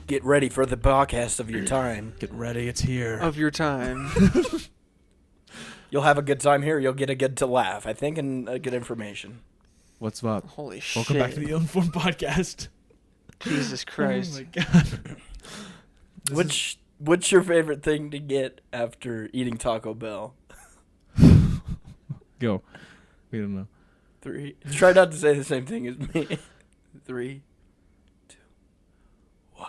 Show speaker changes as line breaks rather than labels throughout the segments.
Get ready for the podcast of your time.
Get ready, it's here.
Of your time.
You'll have a good time here. You'll get a good to laugh, I think, and good information.
What's up?
Holy shit.
Welcome back to the Uninformed Podcast.
Jesus Christ.
Oh my god.
What's your favorite thing to get after eating Taco Bell?
Go. We don't know.
3. Try not to say the same thing as me. 3, 2, 1.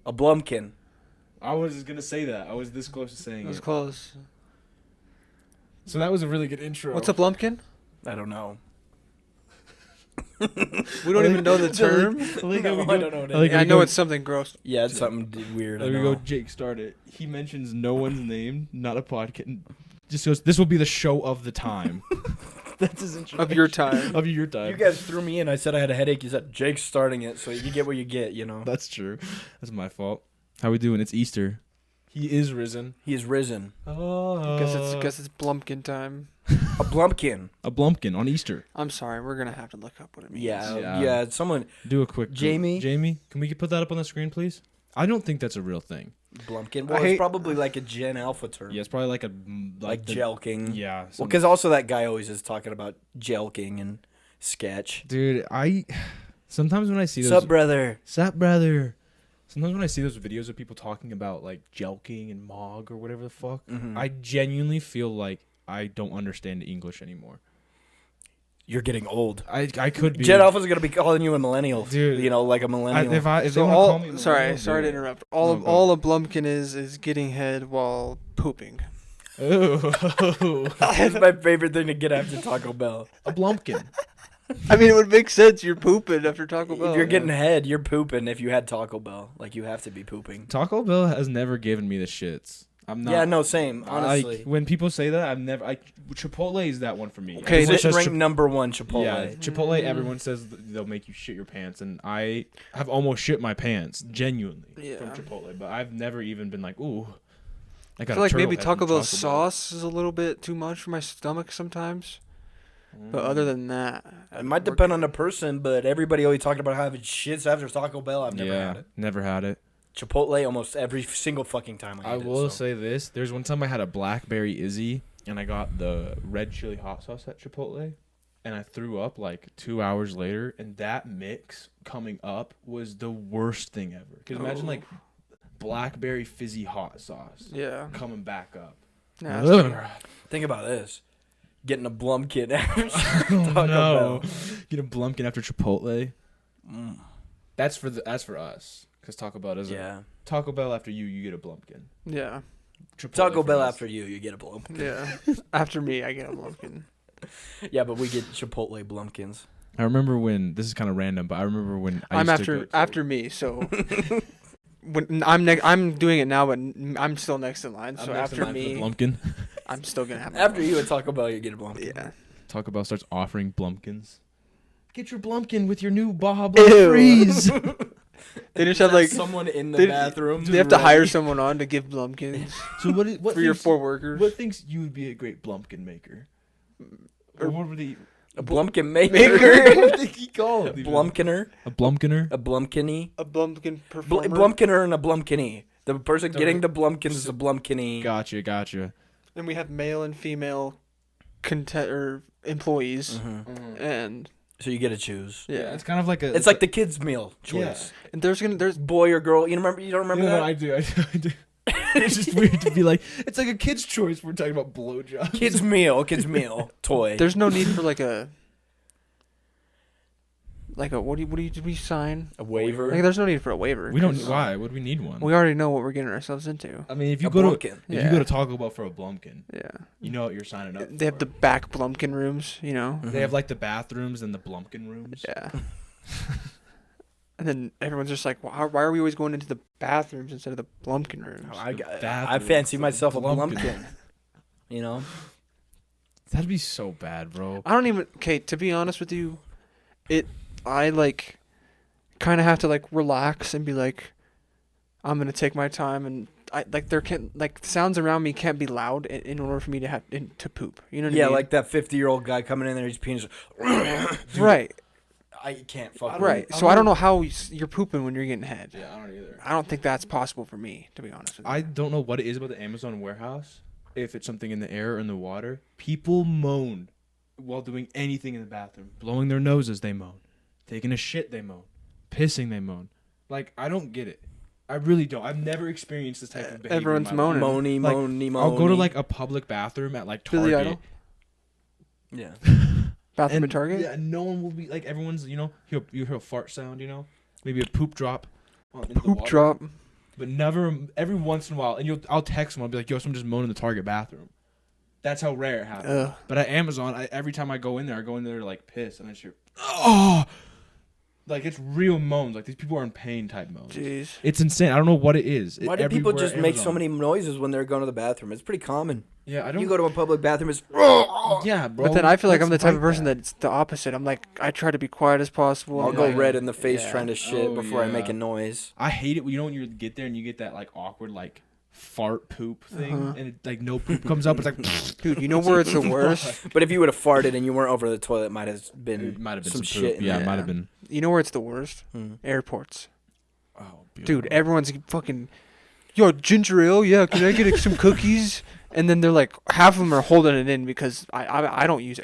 A Blumpkin.
I was going to say that. I was this close to saying
That was
it.
close.
So that was a really good intro.
What's a Blumpkin?
I don't know.
We don't even know the term.
I don't know.
I know it's something gross.
Yeah, it's something weird.
There we go. Jake started. He mentions no one's name, not a podcast. Just goes, this will be the show of the time. That's his intro.
Of your time.
Of your time.
You guys threw me in. I said I had a headache. You said Jake's starting it, so you get what you get, you know.
That's true. That's my fault. How we doing? It's Easter. He is risen.
He is risen.
Oh.
Guess it's Blumpkin time.
A Blumpkin.
A Blumpkin on Easter.
I'm sorry, we're gonna have to look up what it means.
Yeah. Someone.
Do a quick.
Jamie,
can we put that up on the screen, please? I don't think that's a real thing.
Blumpkin. Well, it's probably like a Gen Alpha term.
Yeah, it's probably like
jelking.
Yeah.
Well, because also that guy always is talking about jelking and sketch.
Dude, sometimes when I see those.
Sup, brother.
Sometimes when I see those videos of people talking about like jelking and mog or whatever the fuck,
Mm-hmm.
I genuinely feel like I don't understand English anymore.
You're getting old.
I could be.
Gen Alpha's gonna be calling you a millennial,
dude.
You know, like a millennial.
If they want to call me,
sorry to interrupt. All a Blumpkin is getting head while pooping.
Oh,
That's my favorite thing to get after Taco Bell.
a Blumpkin.
I mean, it would make sense. You're pooping after Taco Bell.
If you're getting head, you're pooping. If you had Taco Bell, like you have to be pooping.
Taco Bell has never given me the shits. I'm not.
Yeah, no, same. Honestly,
Like, when people say that, I've never. Chipotle is that one for me.
Okay,
this
Everyone says
ranked number 1 Chipotle.
Yeah, Chipotle. Everyone says they'll make you shit your pants, and I have almost shit my pants genuinely from Chipotle. But I've never even been like, ooh.
I feel like maybe Taco Bell's sauce is a little bit too much for my stomach sometimes. But other than that,
It might depend on the person, but everybody always talking about having shits after Taco Bell. I've never had it.
Never had it.
Chipotle almost every single fucking time I eat it.
I will say this. There's one time I had a Blackberry Izzy, and I got the red chili hot sauce at Chipotle, and I threw up like 2 hours later, and that mix coming up was the worst thing ever. Because imagine like Blackberry fizzy hot sauce coming back up.
Think about this. Getting a Blumpkin after Taco
No.
Bell.
Get a Blumpkin after Chipotle. That's for us. Because Taco Bell doesn't.
Yeah.
Taco Bell after you get a Blumpkin.
yeah.
Chipotle
Taco
for
Bell
us.
after you get a Blumpkin.
Yeah. After me, I get a Blumpkin.
Yeah, but we get Chipotle Blumpkins.
I remember when, this is kind of random, but I remember when
I'm after me, so when I'm doing it now, but I'm still next in line. So after me,
Blumpkin.
I'm still gonna have.
After you at Taco Bell, you get a Blumpkin.
Yeah.
Taco Bell starts offering Blumpkins. Get your Blumpkin with your new Baja
Ew.
Blast Freeze.
They just have like
someone in the bathroom.
They have to hire someone on to give Blumpkins.
So what
3 or 4 workers.
What thinks you would be a great Blumpkin maker? Or what would he?
A Blumpkin maker.
What did he call it?
Blumpkiner.
A Blumpkiner?
A Blumpkinny.
A Blumpkin performer.
Blumpkiner and a Blumpkinny. The person getting the Blumpkins is a Blumpkinny.
Gotcha.
Then we have male and female employees, and
So you get to choose.
yeah,
It's kind of like a.
It's like the kids' meal choice.
and there's
Boy or girl. You don't remember that?
No, I do. It's just weird to be like, it's like a kid's choice. We're talking about blowjobs.
Kids' meal toy.
there's no need for like a what do we sign?
A waiver.
Like, there's no need for a waiver.
We don't.
'cause
Why would we need one?
We already know what we're getting ourselves into.
I mean, if you
A
go
Blumpkin.
to Taco Bell for a Blumpkin,
Yeah,
you know what you're signing up.
they have the back Blumpkin rooms, you know.
They have like the bathrooms and the Blumpkin rooms.
Yeah. And then everyone's just like, why are we always going into the bathrooms instead of the Blumpkin rooms?
I fancy myself a Blumpkin. You know?
That'd be so bad, bro.
I don't even. Okay, to be honest with you, I like kind of have to like relax and be like, I'm gonna take my time, and I like sounds around me can't be loud in order for me to have to poop. You know what I mean?
Yeah, like that 50-year-old guy coming in there, he's peeing.
Right.
I can't fuck.
Right. So I don't know how you're pooping when you're getting head.
Yeah, I don't either.
I don't think that's possible for me, to be honest with you.
I don't know what it is about the Amazon warehouse. If it's something in the air or in the water, people moan while doing anything in the bathroom. Blowing their noses, they moan. Taking a shit, they moan. Pissing, they moan. Like, I don't get it. I really don't. I've never experienced this type of behavior.
Everyone's
in my life.
moaning.
Moany.
I'll go to like a public bathroom at like
Billy
Target.
Idol?
Yeah.
Bathroom at Target?
Yeah, no one will be like, everyone's, you hear a fart sound, maybe a poop drop. Into the
Poop
water.
drop.
But never, every once in a while, and I'll text them. I'll be like, yo, someone just moaned in the Target bathroom. That's how rare it happens.
Ugh.
But at Amazon, every time I go in there to like piss, and I just hear, oh, like it's real moans. Like these people are in pain type moans.
Jeez.
It's insane. I don't know what it is.
Why do people just
Everywhere
make so
Amazon.
many noises when they're going to the bathroom? It's pretty common.
Yeah, I don't.
You go to a public bathroom, it's
Yeah, bro.
But then I feel like I'm the
let's
type of
break
person that's the opposite. I'm like, I try to be quiet as possible.
I'll
I'm
go
like,
red in the face
yeah.
trying to shit
Oh,
before I make
yeah.
a noise.
I hate it. You know when you get there and you get that like awkward like fart poop thing, and it, like no poop comes up. It's like,
Dude, you know where it's the worst?
But if you would have farted and you weren't over the toilet, it might have been
It might have been
some
some
shit.
poop.
in
Yeah,
there.
it might have been.
You know where it's the worst?
Hmm.
Airports.
Oh,
Dude, everyone's fucking, yo, ginger ale, yeah, can I get some cookies? And then they're like, half of them are holding it in because I don't use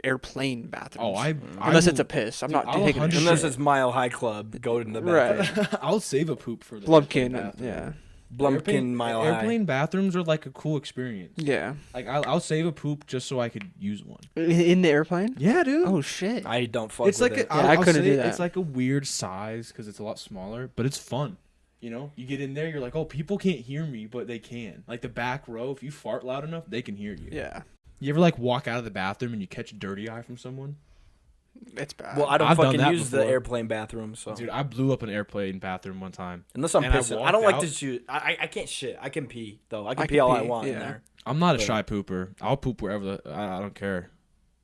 airplane bathrooms.
Oh,
Unless it's a piss. I'm
Dude,
not
I'll
taking a
100%
shit.
Unless it's Mile High Club, go to the bathroom.
Right.
I'll save a poop for the
Blumpkin,
bathroom.
yeah.
Blumpkin Mile High.
Airplane bathrooms are like a cool experience.
Yeah.
Like I'll save a poop just so I could use one.
In the airplane?
Yeah, dude.
Oh, shit.
I don't fuck
It's
with
like
it.
I couldn't
say
do that.
It's like a weird size because it's a lot smaller, but it's fun. You get in there, you're like, oh, people can't hear me, but they can. Like the back row, if you fart loud enough, they can hear you.
Yeah.
You ever like walk out of the bathroom and you catch a dirty eye from someone?
It's bad.
Well, I don't
I've done
fucking
that
use the
before.
airplane bathroom, so
Dude, I blew up an airplane bathroom one time.
unless I'm
and I
pissing, I
walked
don't like
out-
to shoot. I can't shit. I can pee though. I can
I
pee
can
all I
pee,
want in
yeah.
there.
I'm not a
But-
shy pooper. I'll poop wherever. I don't care.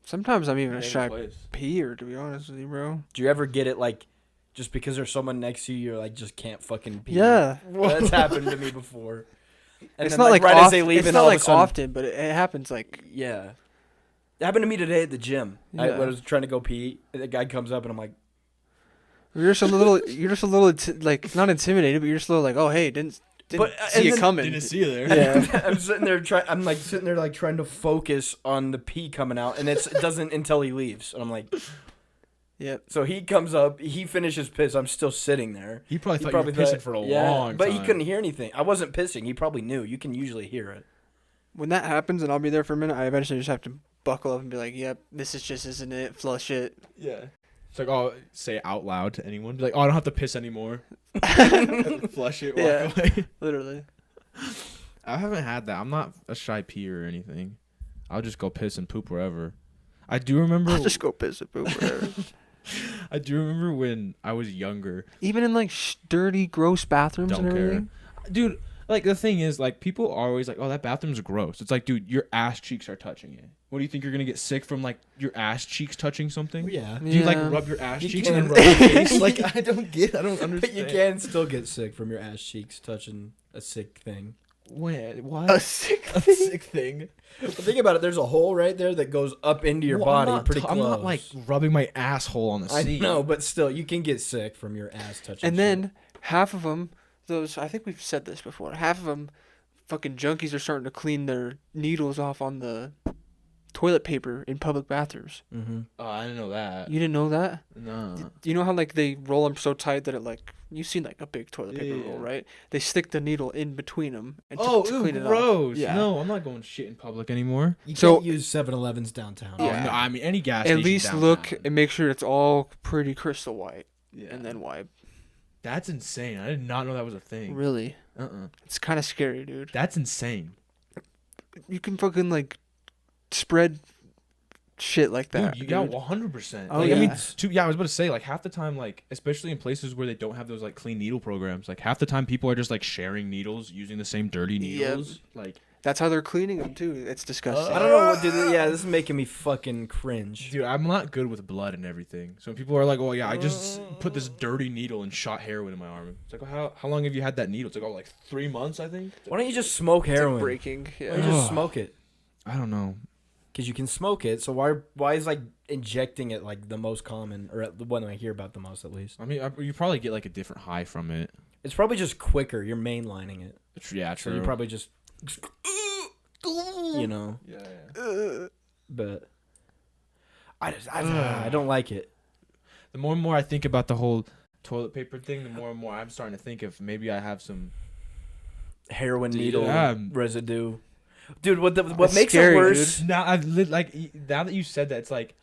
Sometimes I'm even a
Any
shy
place.
peer, to be honest with you, bro.
Do you ever get it like just because there's someone next to you, you're like just can't fucking pee?
Yeah.
That's happened to me before. And
It's
then,
not like
right
oft-
as they leave,
it's
and
not
all
like
of a sudden,
often, but it happens like
yeah. It happened to me today at the gym. I
Yeah.
was trying to go pee, and the guy comes up, and I'm like,
you're just a little like not intimidated, but you're just a little like, oh hey, didn't
But,
see
and
it
then-
coming.
Didn't see you there.
Yeah.
I'm sitting there trying to focus on the pee coming out, and it doesn't until he leaves. And I'm like,
Yep.
so he comes up, he finishes piss. I'm still sitting there.
He probably thought you were pissing
thought-
for a
yeah,
long
but
time.
he couldn't hear anything. I wasn't pissing. He probably knew. You can usually hear it.
When that happens and I'll be there for a minute, I eventually just have to buckle up and be like, yep, this is just isn't it? Flush it.
Yeah. It's like, oh, say it out loud to anyone. Be like, oh, I don't have to piss anymore. Flush it, walk
Yeah.
away.
Literally.
I haven't had that. I'm not a shy peer or anything. I'll just go piss and poop wherever. I do remember.
I'll just go piss and poop whatever.
I do remember when I was younger.
Even in like dirty, gross bathrooms
Don't
and
care,
everything.
dude. Like the thing is, like people are always like, "Oh, that bathroom's gross." It's like, dude, your ass cheeks are touching it. What do you think you're gonna get sick from? Like your ass cheeks touching something?
Yeah.
Do you like
Yeah.
rub your ass
You
cheeks
can.
and then rub your face? Like I don't understand.
But you can still get sick from your ass cheeks touching a sick thing.
Wait, what?
A sick
A sick thing.
But think about it. There's a hole right there that goes up into your
Well,
body pretty close.
I'm not like rubbing my asshole on the
I
seat.
know, but still, you can get sick from your ass touching.
And
shit.
then half of them, I think we've said this before, half of them fucking junkies are starting to clean their needles off on the toilet paper in public bathrooms.
Mm-hmm.
Oh, I didn't know that.
You didn't know that?
No.
You know how like they roll them so tight that it like, you've seen like a big toilet paper
Yeah.
roll, right? They stick the needle in between them and
Oh,
to
ew,
clean it
gross.
off. Yeah.
No, I'm not going shit in public anymore.
You
So-
can't use 7-Elevens downtown.
Oh,
Yeah.
no, I mean any gas
At
station
least
downtown.
look and make sure it's all pretty crystal white
Yeah.
and then wipe.
That's insane. I did not know that was a thing.
Really?
Uh-uh.
It's kind of scary, dude.
That's insane.
You can fucking like spread shit like that.
Dude, you got
dude.
100%.
Oh,
Like, I mean,
yeah.
I was about to say, like, half the time, like, especially in places where they don't have those, like, clean needle programs, like, half the time people are just, like, sharing needles, using the same dirty needles. Like,
That's how they're cleaning them too. It's disgusting.
I don't know what. Yeah, this is making me fucking cringe.
dude, I'm not good with blood and everything. So when people are like, oh, yeah, I just put this dirty needle and shot heroin in my arm. It's like, well, how long have you had that needle? It's like, oh, like 3 months, I think.
Why don't you just smoke
It's like
heroin?
breaking.
Why
Yeah.
don't you just
Ugh.
smoke it?
I don't know.
because you can smoke it. So why is like injecting it like the most common, or the one I hear about the most at least?
I mean, you probably get like a different high from it.
It's probably just quicker. You're mainlining it.
Yeah, true.
So you probably just, you know.
Yeah.
But I don't like it.
The more and more I think about the whole toilet paper thing, the more and more I'm starting to think if maybe I have some
Heroin needle residue. Dude, what makes
scary,
it worse?
Dude. Now now that you said that, it's like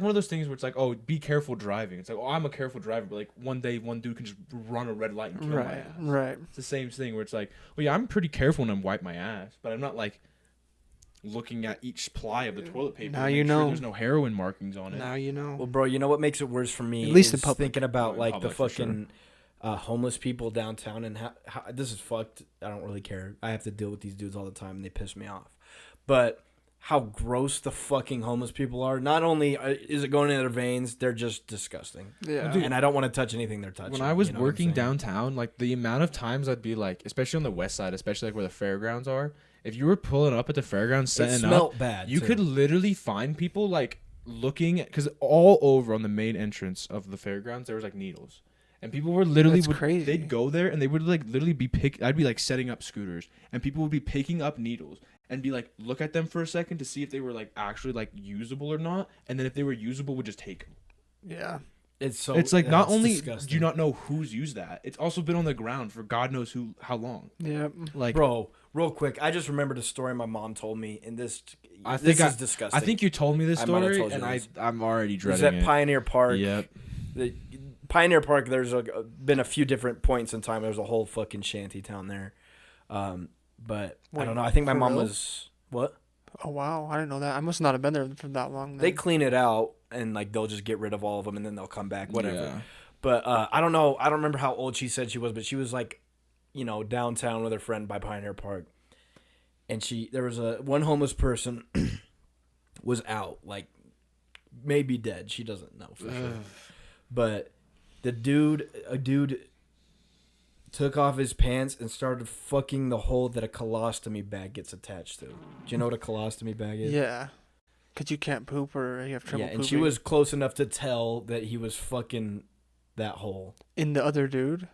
one of those things where it's like, oh, be careful driving. It's like, oh, I'm a careful driver, but like one day one dude can just run a red light and kill my ass.
Right.
It's the same thing where it's like, well, yeah, I'm pretty careful when I wipe my ass, but I'm not like looking at each ply of the toilet paper.
Now
to
you
make sure
know.
there's no heroin markings on it.
Now you know.
Well, bro, you know what makes it worse for me?
At least in
is
public.
thinking about
In
like
public,
the
for
fucking homeless people downtown and how this is fucked. I don't really care. I have to deal with these dudes all the time and they piss me off. But how gross the fucking homeless people are. Not only is it going into their veins, they're just disgusting.
Yeah.
Dude,
and I don't want to touch anything they're touching.
When I was
you know what I'm
working
saying?
downtown, like the amount of times I'd be like, especially on the west side, especially like where the fairgrounds are, if you were pulling up at the fairgrounds
it
setting
smelled
up,
bad.
you
too.
could literally find people like looking at, because all over on the main entrance of the fairgrounds there was like needles, and people were literally
That's crazy.
they'd go there and they would like literally be I'd be like setting up scooters and people would be picking up needles and be like, look at them for a second to see if they were like actually like usable or not, and then if they were usable would just take them.
Yeah.
It's
Like not
it's
only
disgusting.
do you not know who's used that, it's also been on the ground for God knows how long.
Yeah.
Like,
Bro, real quick, I just remembered a story my mom told me, and this is disgusting.
I think you told me this
I might have
story,
told you
and
this.
I'm already
it was
dreading
at
it.
Pioneer Park.
Yep.
The Pioneer Park. There's been a few different points in time. There's a whole fucking shanty town there, but I
Wait,
don't know. I think my
for
mom
real?
was what?
Oh wow, I didn't know that. I must not have been there for that long.
They
then.
clean it out and like they'll just get rid of all of them and then they'll come back. Whatever.
Yeah.
But I don't know. I don't remember how old she said she was, but she was like, you know, downtown with her friend by Pioneer Park, and there was one homeless person was out, like maybe dead. She doesn't know for sure, but a dude took off his pants and started fucking the hole that a colostomy bag gets attached to. Do you know what a colostomy bag is?
Yeah. Cause you can't poop or you have trouble
Yeah, and
pooping.
she was close enough to tell that he was fucking that hole.
in the other dude.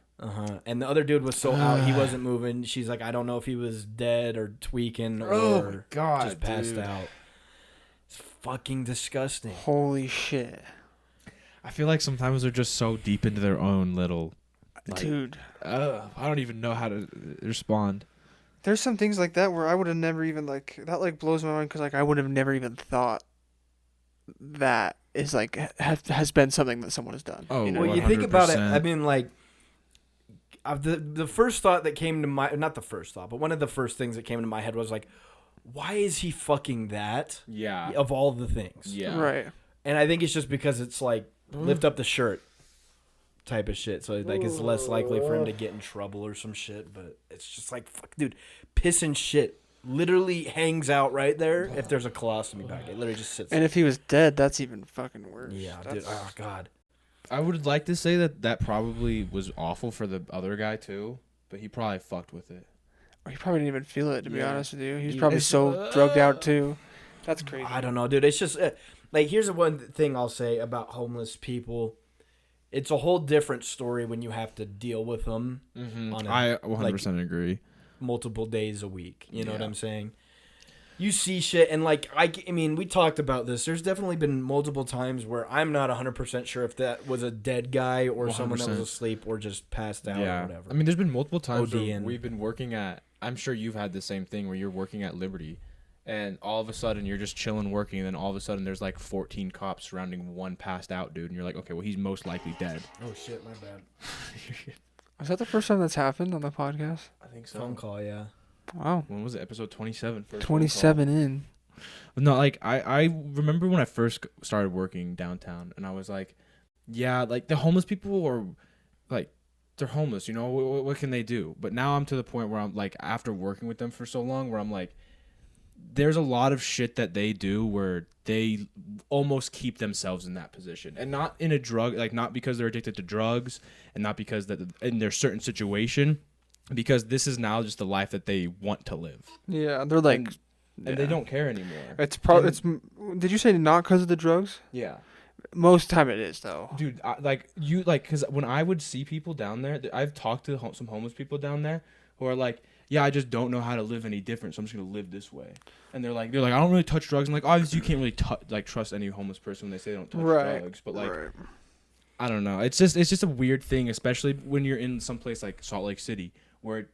And the other dude was so out, he wasn't moving. She's like, I don't know if he was dead or tweaking or
God,
just passed
dude.
out. It's fucking disgusting.
Holy shit,
I feel like sometimes they're just so deep into their own little. Like,
dude.
I don't even know how to respond.
There's some things like that where I would have never even like that like blows my mind because like I would have never even thought that is like has been something that someone has done.
Oh,
you know?
Well, you think about it.
100%.
I mean, like, the first thought that came to my, not the first thought, but one of the first things that came to my head was like, why is he fucking that?
Yeah.
Of all the things.
Yeah.
Right.
And I think it's just because it's like lift up the shirt type of shit. So like it's less likely for him to get in trouble or some shit. But it's just like, fuck, dude, piss and shit literally hangs out right there if there's a colostomy bag. It literally just sits
And
there.
if he was dead, that's even fucking worse.
Yeah, dude.
That's-
Oh, God.
I would like to say that probably was awful for the other guy too, but he probably fucked with it.
Or he probably didn't even feel it, to be
Yeah.
honest with you. He was
Yeah,
probably
it's-
so drugged out too. That's crazy.
I don't know, dude. It's just like, here's the one thing I'll say about homeless people. It's a whole different story when you have to deal with them on a,
I 100% agree.
multiple days a week. You know what
Yeah.
I'm saying? You see shit, and like I mean, we talked about this. There's definitely been multiple times where I'm not 100% sure if that was a dead guy or someone that was
100%.
asleep or just passed out or whatever.
I mean, there's been multiple times where
ODing.
we've been working at. I'm sure you've had the same thing where you're working at Liberty, and all of a sudden you're just chilling working, and then all of a sudden there's like 14 cops surrounding one passed out dude, and you're like, okay, well he's most likely dead.
Oh shit, my bad.
Is that the first time that's happened on the podcast?
I think so.
Phone call, yeah.
Wow.
When was it? Episode 27. First phone call.
27 in.
No, like I remember when I first started working downtown, and I was like, yeah, like the homeless people are like, they're homeless, you know, what can they do? But now I'm to the point where I'm like, after working with them for so long, where I'm like, there's a lot of shit that they do where they almost keep themselves in that position, and not in a drug, like not because they're addicted to drugs, and not because that in their certain situation, because this is now just the life that they want to live.
Yeah, they're like
and they don't care anymore.
It's probably. Did you say not because of the drugs?
Yeah.
Most time it is though.
Dude, because when I would see people down there, I've talked to some homeless people down there who are like, yeah, I just don't know how to live any different, so I'm just gonna live this way. And they're like, I don't really touch drugs. I'm like, obviously you can't really trust any homeless person when they say they don't touch drugs, but like, I don't know. It's just a weird thing, especially when you're in some place like Salt Lake City, where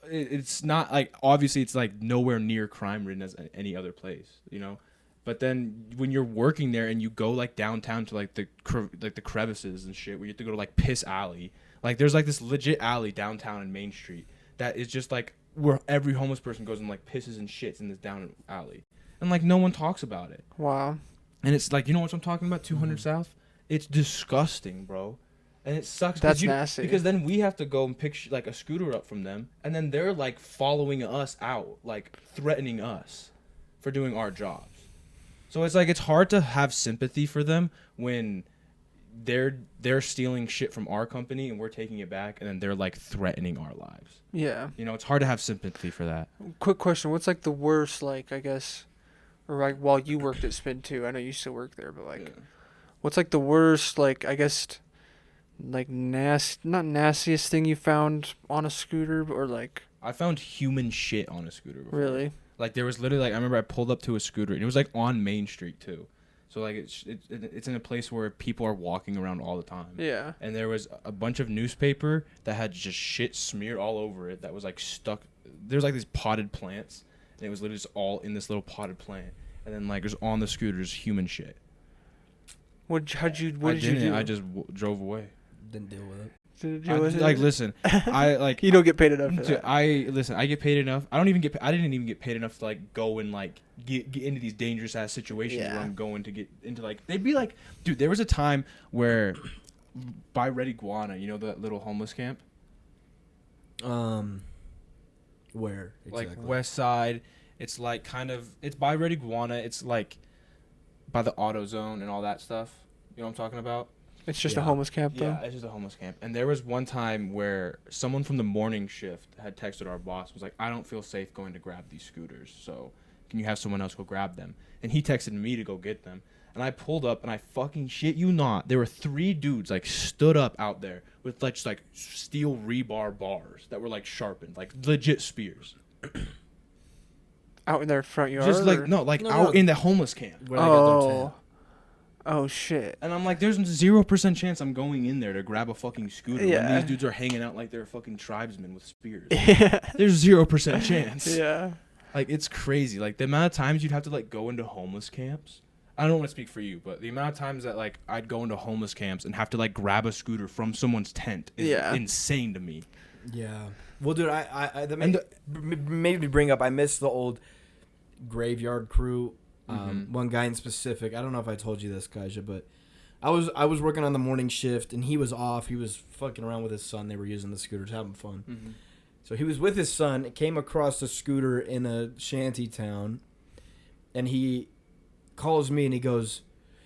it's not like, obviously it's like nowhere near crime ridden as any other place, you know. But then when you're working there and you go like downtown to like the crevices and shit, where you have to go to like Piss Alley, like there's like this legit alley downtown in Main Street that is just like where every homeless person goes and like pisses and shits in this down alley, and like no one talks about it.
Wow.
And it's like, you know what I'm talking about? 200 South. It's disgusting, bro. And it sucks.
That's nasty.
Because then we have to go and pick like a scooter up from them, and then they're like following us out, like threatening us for doing our jobs. So it's like, it's hard to have sympathy for them when they're stealing shit from our company and we're taking it back, and then they're like threatening our lives.
Yeah.
You know, it's hard to have sympathy for that.
Quick question: what's like the worst, like, I guess, or like while you worked at Spin too? I know you still work there, but like, what's like the worst, like, I guess, like not nastiest thing you found on a scooter, or like?
I found human shit on a scooter before.
Really?
Like, there was literally, like, I remember I pulled up to a scooter, and it was, like, on Main Street, too. So, like, it's in a place where people are walking around all the time.
Yeah.
And there was a bunch of newspaper that had just shit smeared all over it that was, like, stuck. There's, like, these potted plants, and it was literally just all in this little potted plant. And then, like, there's on the scooters human shit.
What did you do?
I just drove away.
Didn't deal with it.
Listen, I like.
You don't get paid enough for that.
I get paid enough. I didn't even get paid enough to like go and like get into these dangerous ass situations where I'm going to get into, like, they'd be like, dude, there was a time where by Red Iguana, you know, that little homeless camp?
Where exactly?
Like West Side. It's like it's by Red Iguana. It's like by the AutoZone and all that stuff. You know what I'm talking about?
It's just a homeless camp, though?
Yeah, it's just a homeless camp. And there was one time where someone from the morning shift had texted our boss, was like, I don't feel safe going to grab these scooters, so can you have someone else go grab them? And he texted me to go get them. And I pulled up, and I fucking shit you not, there were 3 dudes, like, stood up out there with, like, just, like, steel rebar bars that were, like, sharpened, like, legit spears.
Out in their front yard?
Just, like, out in the homeless camp.
Where they got their tent.
Oh, shit.
And I'm like, there's 0% chance I'm going in there to grab a fucking scooter when these dudes are hanging out like they're fucking tribesmen with spears.
Yeah.
There's 0% chance.
Yeah.
Like, it's crazy. Like, the amount of times you'd have to, like, go into homeless camps. I don't want to speak for you, but the amount of times that, like, I'd go into homeless camps and have to, like, grab a scooter from someone's tent is insane to me.
Yeah. Well, dude, that made me bring up, I miss the old graveyard crew. One guy in specific, I don't know if I told you this, Kaja, but I was working on the morning shift, and he was off. He was fucking around with his son. They were using the scooters, having fun. Mm-hmm. So he was with his son, came across a scooter in a shanty town, and he calls me, and he goes,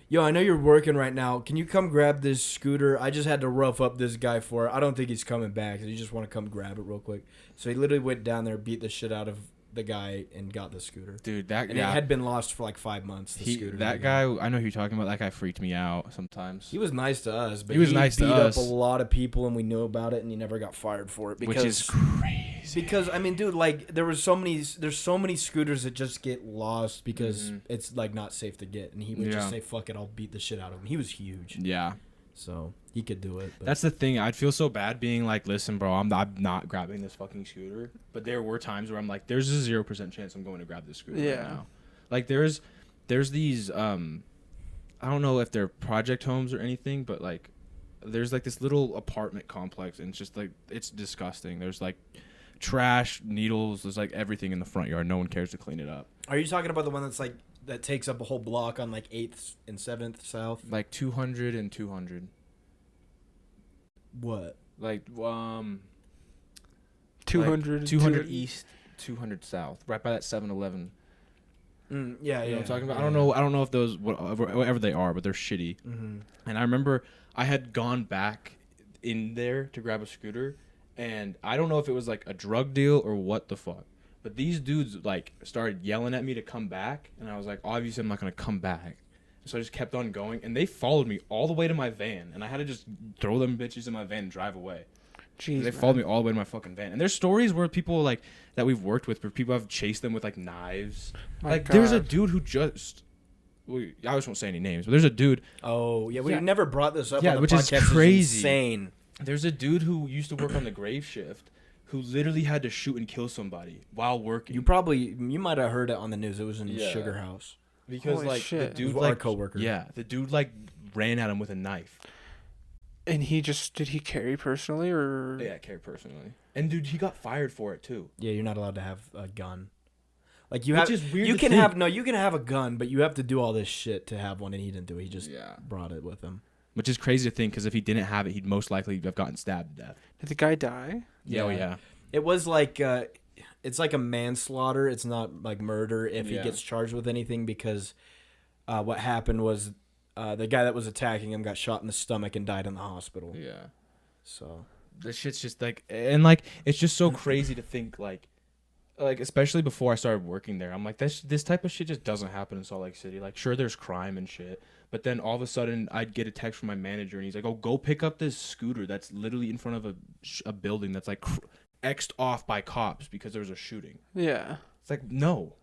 yo, I know you're working right now. Can you come grab this scooter? I just had to rough up this guy for it. I don't think he's coming back. You just want to come grab it real quick. So he literally went down there, beat the shit out of the guy, and got the scooter.
Dude,
it had been lost for like 5 months.
That guy, I know who you're talking about. That guy freaked me out sometimes.
He was nice to us, but
he beat
up a lot of people, and we knew about it, and he never got fired for it.
Which is crazy.
Because I mean, dude, like there's so many scooters that just get lost because it's like not safe to get, and he would just say, "Fuck it, I'll beat the shit out of him." He was huge.
Yeah.
So he could do it. But.
That's the thing. I'd feel so bad being like, listen, bro, I'm not grabbing this fucking scooter. But there were times where I'm like, there's a 0% chance I'm going to grab this scooter right now. Like there's these I don't know if they're project homes or anything, but like there's like this little apartment complex, and it's just like, it's disgusting. There's like trash, needles, there's like everything in the front yard. No one cares to clean it up.
Are you talking about the one that's like that takes up a whole block on like 8th and 7th South?
Like 200 and 200.
What?
Like
200
like 200 East, 200 South, right by that 7-Eleven.
Yeah,
you know what I'm talking about?
Yeah.
I don't know if those whatever they are, but they're shitty. Mm-hmm. And I remember I had gone back in there to grab a scooter, and I don't know if it was like a drug deal or what the fuck, But these dudes like started yelling at me to come back, and I was like, obviously I'm not gonna come back. So I just kept on going, and they followed me all the way to my van, and I had to just throw them bitches in my van and drive away.
Jeez,
They followed me all the way to my fucking van. And there's stories where people like that we've worked with, where people have chased them with like knives. Like there's a dude who just. Well, I just won't say any names, but there's a dude.
Oh yeah, we never brought this up.
Yeah,
on the
which
podcast.
is crazy.
Insane.
There's a dude who used to work on the grave shift, who literally had to shoot and kill somebody while working.
You might have heard it on the news. It was in Sugar House.
Because
Holy
like
shit.
the dude
our
like
coworker.
Yeah, the dude like ran at him with a knife.
And did he carry personally or?
Yeah, carried personally. And dude, he got fired for it too.
Yeah, you're not allowed to have a gun. Like
Which is weird
You
to
can
think.
you can have a gun, but you have to do all this shit to have one, and he didn't do it. He just brought it with him.
Which is crazy to think, because if he didn't have it, he'd most likely have gotten stabbed to death.
Did the guy die?
Yeah, oh yeah.
It was like it's like a manslaughter. It's not like murder if he
Yeah.
gets charged with anything, because what happened was the guy that was attacking him got shot in the stomach and died in the hospital.
Yeah.
So
This shit's just like, and like, it's just so crazy to think like especially before I started working there, I'm like, this type of shit just doesn't happen in Salt Lake City. Like, sure, there's crime and shit, but then all of a sudden I'd get a text from my manager, and he's like, oh, go pick up this scooter that's literally in front of a building that's like X'd off by cops because there was a shooting.
Yeah.
It's like, no,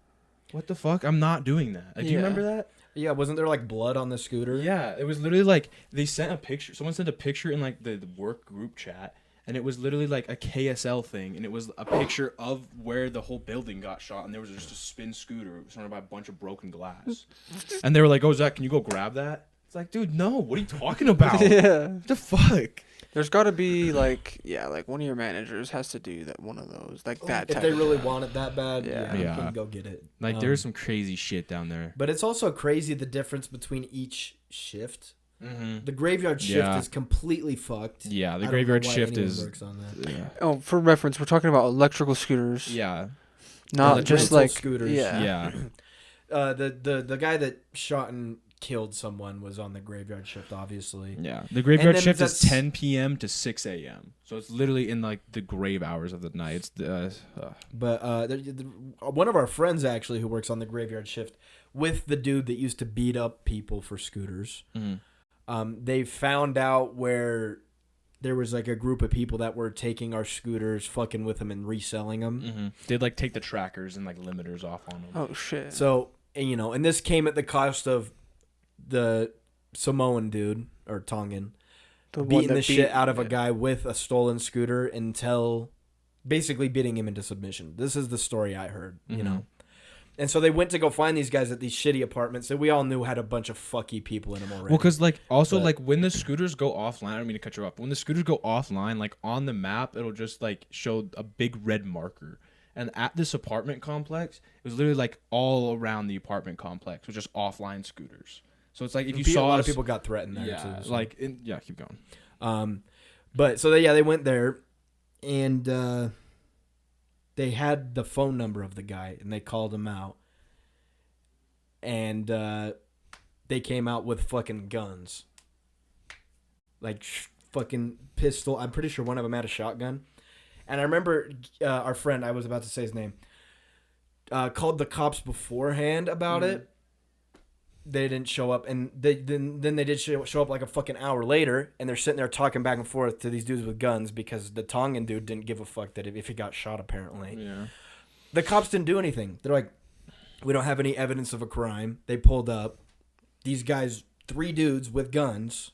what the fuck? I'm not doing that. Like, do you remember that?
yeah, wasn't there like blood on the scooter?
Yeah, it was literally like they sent a picture. Someone sent a picture in like the work group chat, and it was literally like a KSL thing, and it was a picture of where the whole building got shot, and there was just a spin scooter surrounded by a bunch of broken glass. And they were like, "Oh, Zach, can you go grab that?" It's like, dude, no. What are you talking about?
Yeah.
What the fuck?
There's got to be like one of your managers has to do that. One of those like that.
If
Type
they
of
really
job.
want it that bad,
Yeah.
you
Yeah.
can go get it.
Like, there's some crazy shit down there.
But it's also crazy the difference between each shift.
Mm-hmm.
The graveyard shift
Yeah.
is completely fucked.
Yeah,
I
the
don't
graveyard
know why
shift
anyone
is.
works on that.
Yeah.
Oh, for reference, we're talking about electrical scooters.
Yeah.
Not
the
just
rental
like
scooters.
Yeah.
Yeah.
The guy that shot and killed someone was on the graveyard shift, obviously.
Yeah. The graveyard
then
shift is
that's-
10 p.m. to 6 a.m. So it's literally in like the grave hours of the night. It's
But one of our friends actually who works on the graveyard shift with the dude that used to beat up people for scooters. They found out where there was like a group of people that were taking our scooters, fucking with them, and reselling them.
They'd like take the trackers and like limiters off on them.
Oh shit.
So, and this came at the cost of the Samoan dude or Tongan
The one
beating
that
the
beat-
shit out of a guy with a stolen scooter until basically beating him into submission. This is the story I heard, you know. And so they went to go find these guys at these shitty apartments that we all knew had a bunch of fucky people in them already.
Well, because like also
But-
like when the scooters go offline, I don't mean to cut you off. But when the scooters go offline, like on the map, it'll just like show a big red marker. And at this apartment complex, it was literally like all around the apartment complex was just offline scooters. So it's like if you
a
saw
lot
us,
of people got threatened there
yeah,
too. So.
like keep going.
But so they went there, and they had the phone number of the guy, and they called him out, and they came out with fucking guns, like fucking pistol. I'm pretty sure one of them had a shotgun, and I remember our friend, I was about to say his name, called the cops beforehand about it. They didn't show up, and then they did show up like a fucking hour later, and they're sitting there talking back and forth to these dudes with guns because the Tongan dude didn't give a fuck that if he got shot, apparently.
Yeah.
The cops didn't do anything. They're like, we don't have any evidence of a crime. They pulled up. These guys, 3 dudes with guns.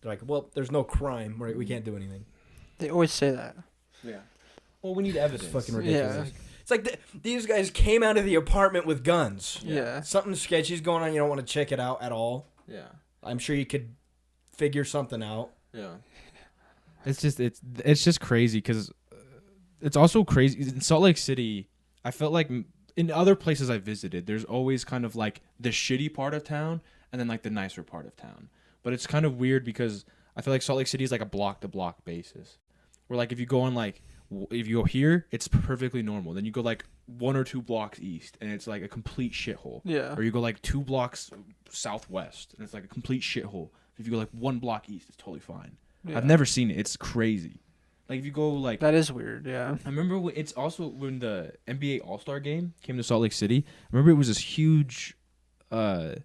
They're like, well, there's no crime. We can't do anything.
They always say that.
Yeah. Well, we need evidence.
It's fucking ridiculous.
Yeah.
It's like these guys came out of the apartment with guns.
Yeah.
Something sketchy's going on. You don't want to check it out at all.
Yeah.
I'm sure you could figure something out.
Yeah. It's just crazy because it's also crazy in Salt Lake City. I felt like in other places I visited, there's always kind of like the shitty part of town and then like the nicer part of town. But it's kind of weird because I feel like Salt Lake City is like a block to block basis. Where like if you go on like if you go here, it's perfectly normal. Then you go like 1 or 2 blocks east, and it's like a complete shithole.
Yeah.
Or you go like 2 blocks southwest, and it's like a complete shithole. If you go like 1 block east, it's totally fine.
Yeah.
I've never seen it. It's crazy. Like if you go like
That is weird. Yeah.
I remember it's also when the NBA All-Star game came to Salt Lake City. I remember it was this huge I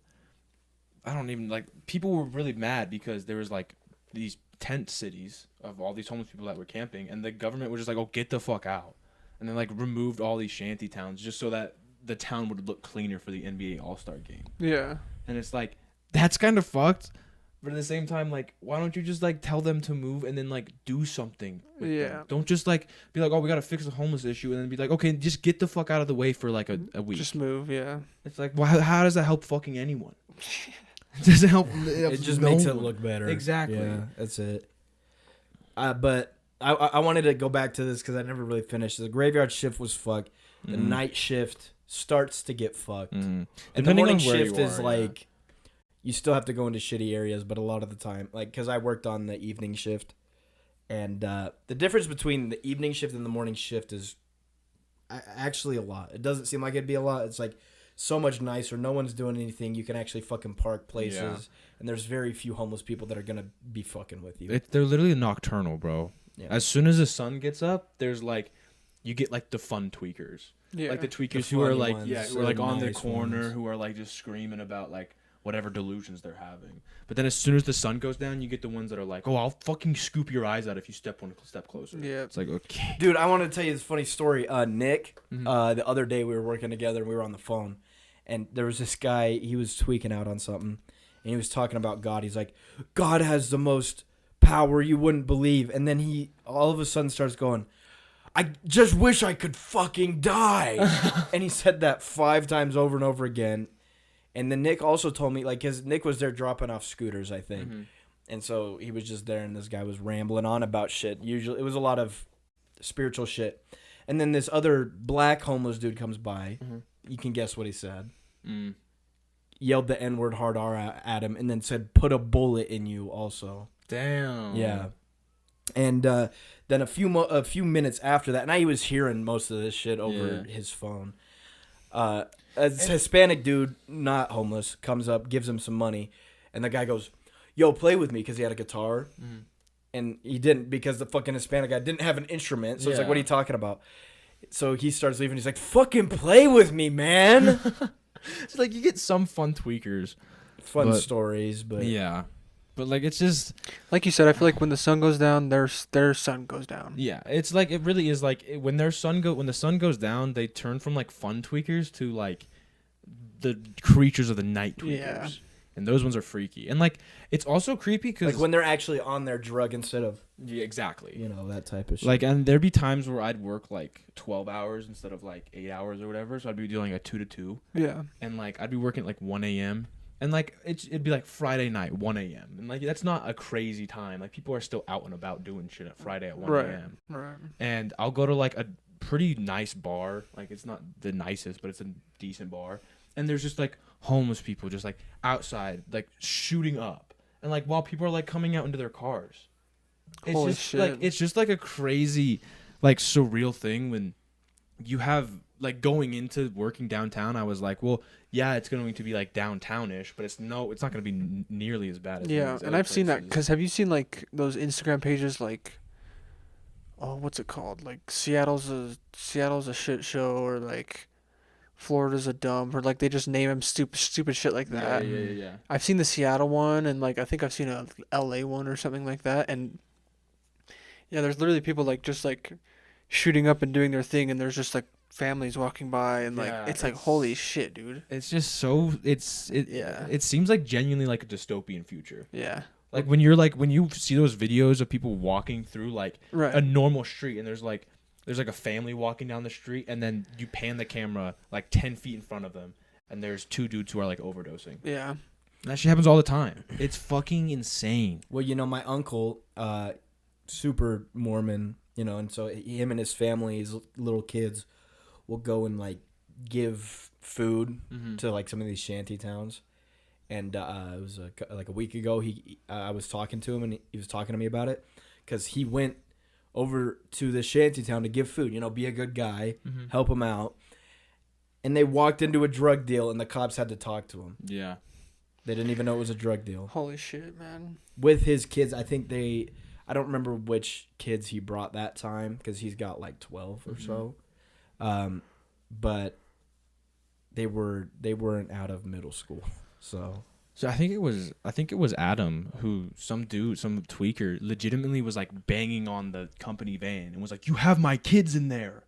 don't even like people were really mad because there was like these tent cities of all these homeless people that were camping, and the government was just like, "Oh, get the fuck out," and then like removed all these shanty towns just so that the town would look cleaner for the NBA All-Star game.
Yeah.
And it's like that's kind of fucked, but at the same time, like, why don't you just like tell them to move and then like do something? With them? Don't just like be like, "Oh, we gotta fix the homeless issue," and then be like, "Okay, just get the fuck out of the way for like a week."
Just move. Yeah.
It's like, well, how does that help fucking anyone? It doesn't help.
It just makes it look better.
Exactly.
Yeah, that's it. But I wanted to go back to this because I never really finished. The graveyard shift was fucked. The night shift starts to get fucked. And the morning shift is like, you still have to go into shitty areas, but a lot of the time, like, because I worked on the evening shift. And the difference between the evening shift and the morning shift is actually a lot. It doesn't seem like it'd be a lot. It's like so much nicer. No one's doing anything. You can actually fucking park places. Yeah. And there's very few homeless people that are going to be fucking with you.
They're literally nocturnal, bro. Yeah. As soon as the sun gets up, there's like, you get like the fun tweakers. Yeah. Like the tweakers who are like, who are like on the corner, who are like just screaming about like whatever delusions they're having. But then as soon as the sun goes down, you get the ones that are like, "Oh, I'll fucking scoop your eyes out if you step one step closer." Yeah. It's like, okay.
Dude, I want to tell you this funny story. Nick, the other day we were working together and we were on the phone. And there was this guy, he was tweaking out on something. And he was talking about God. He's like, "God has the most power you wouldn't believe." And then he all of a sudden starts going, "I just wish I could fucking die." And he said that 5 times over and over again. And then Nick also told me, like, because Nick was there dropping off scooters, I think. And so he was just there and this guy was rambling on about shit. Usually it was a lot of spiritual shit. And then this other black homeless dude comes by. You can guess what he said. Yelled the N-word hard R at him and then said, "Put a bullet in you also." Damn. Yeah. And then a few minutes after that, and I was hearing most of this shit over his phone. A Hispanic dude, not homeless, comes up, gives him some money, and the guy goes, "Yo, play with me," because he had a guitar. And he didn't because the fucking Hispanic guy didn't have an instrument. So it's like, what are you talking about? So he starts leaving. He's like, "Fucking play with me, man."
It's like you get some fun tweakers.
Fun stories, but...
Yeah. But, like, it's just...
Like you said, I feel like when the sun goes down, their sun goes down.
Yeah. It's like, it really is like, when the sun goes down, they turn from, like, fun tweakers to, like, the creatures of the night tweakers. Yeah. And those ones are freaky. And, like, it's also creepy because...
Like, when they're actually on their drug instead of...
Yeah, exactly.
You know, that type of shit.
Like, and there'd be times where I'd work, like, 12 hours instead of, like, 8 hours or whatever. So I'd be doing a 2 to 2. Yeah. And, like, I'd be working at, like, 1 a.m. And, like, it'd be, like, Friday night, 1 a.m. And, like, that's not a crazy time. Like, people are still out and about doing shit at Friday at 1 a.m. Right. And I'll go to, like, a pretty nice bar. Like, it's not the nicest, but it's a decent bar. And there's just, like, homeless people just, like, outside, like, shooting up. And, like, while people are, like, coming out into their cars. It's
Holy
just,
shit.
like, it's just, like, a crazy, like, surreal thing when you have, like, going into working downtown, I was like, well, yeah, it's going to be, like, downtown-ish, but it's not going to be nearly as bad as
yeah, and I've seen that, because have you seen, like, those Instagram pages, like, oh, what's it called? Like, Seattle's a shit show, or, like... Florida's a dump, or like they just name them stupid shit like that. Yeah. I've seen the Seattle one, and like I think I've seen a LA one or something like that, and yeah, there's literally people like just like shooting up and doing their thing, and there's just like families walking by, and like it's like holy shit, dude.
It's just so it seems like genuinely like a dystopian future.
Yeah.
Like when you see those videos of people walking through like a normal street, and there's like a family walking down the street, and then you pan the camera like 10 feet in front of them, and there's 2 dudes who are like overdosing. Yeah. And that shit happens all the time. It's fucking insane.
Well, you know, my uncle, super Mormon, you know, and so him and his family, his little kids, will go and like give food to like some of these shanty towns. And it was like a week ago, I was talking to him, and he was talking to me about it because he went over to the shanty town to give food, you know, be a good guy, help him out. And they walked into a drug deal, and the cops had to talk to him. Yeah. They didn't even know it was a drug deal.
Holy shit, man.
With his kids, I I don't remember which kids he brought that time because he's got like 12 or so. But they weren't out of middle school, so.
So I think it was Adam who some tweaker legitimately was like banging on the company van and was like, "You have my kids in there."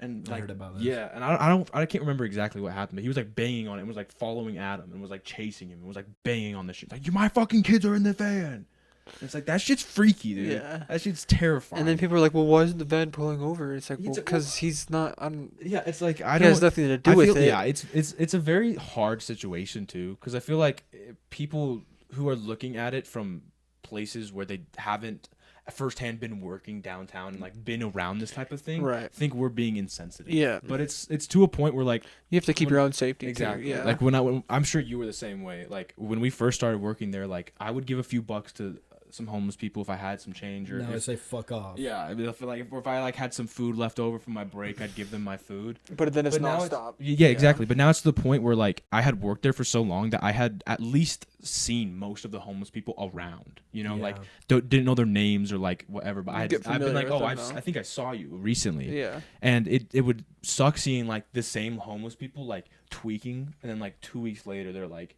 And
I heard about this.
Yeah, and I can't remember exactly what happened, but he was like banging on it and was like following Adam and was like chasing him and was like banging on the shit like, "My fucking kids are in the van." And it's like, that shit's freaky, dude.
Yeah.
That shit's terrifying.
And then people are like, "Well, why isn't the van pulling over?" It's like, well, because he's not.
Yeah, it's like
He has nothing to do with it.
Yeah, it's a very hard situation too, because I feel like people who are looking at it from places where they haven't firsthand been working downtown and like been around this type of thing,
Right.
think we're being insensitive.
Yeah.
But it's to a point where like
You have to keep your own safety.
exactly.
Too. Yeah.
Like when I'm sure you were the same way. Like when we first started working there, like I would give a few bucks to some homeless people if I had some change, or
Now I say fuck off.
yeah, I mean, if I like had some food left over from my break, I'd give them my food.
But then it's
But now
nonstop.
Yeah, exactly. But now it's to the point where like I had worked there for so long that I had at least seen most of the homeless people around. You know,
Yeah.
like didn't know their names or like whatever. But I've been
familiar
like,
with
oh,
them
I
now.
think I saw you recently.
Yeah.
And it would suck seeing like the same homeless people like tweaking, and then like 2 weeks later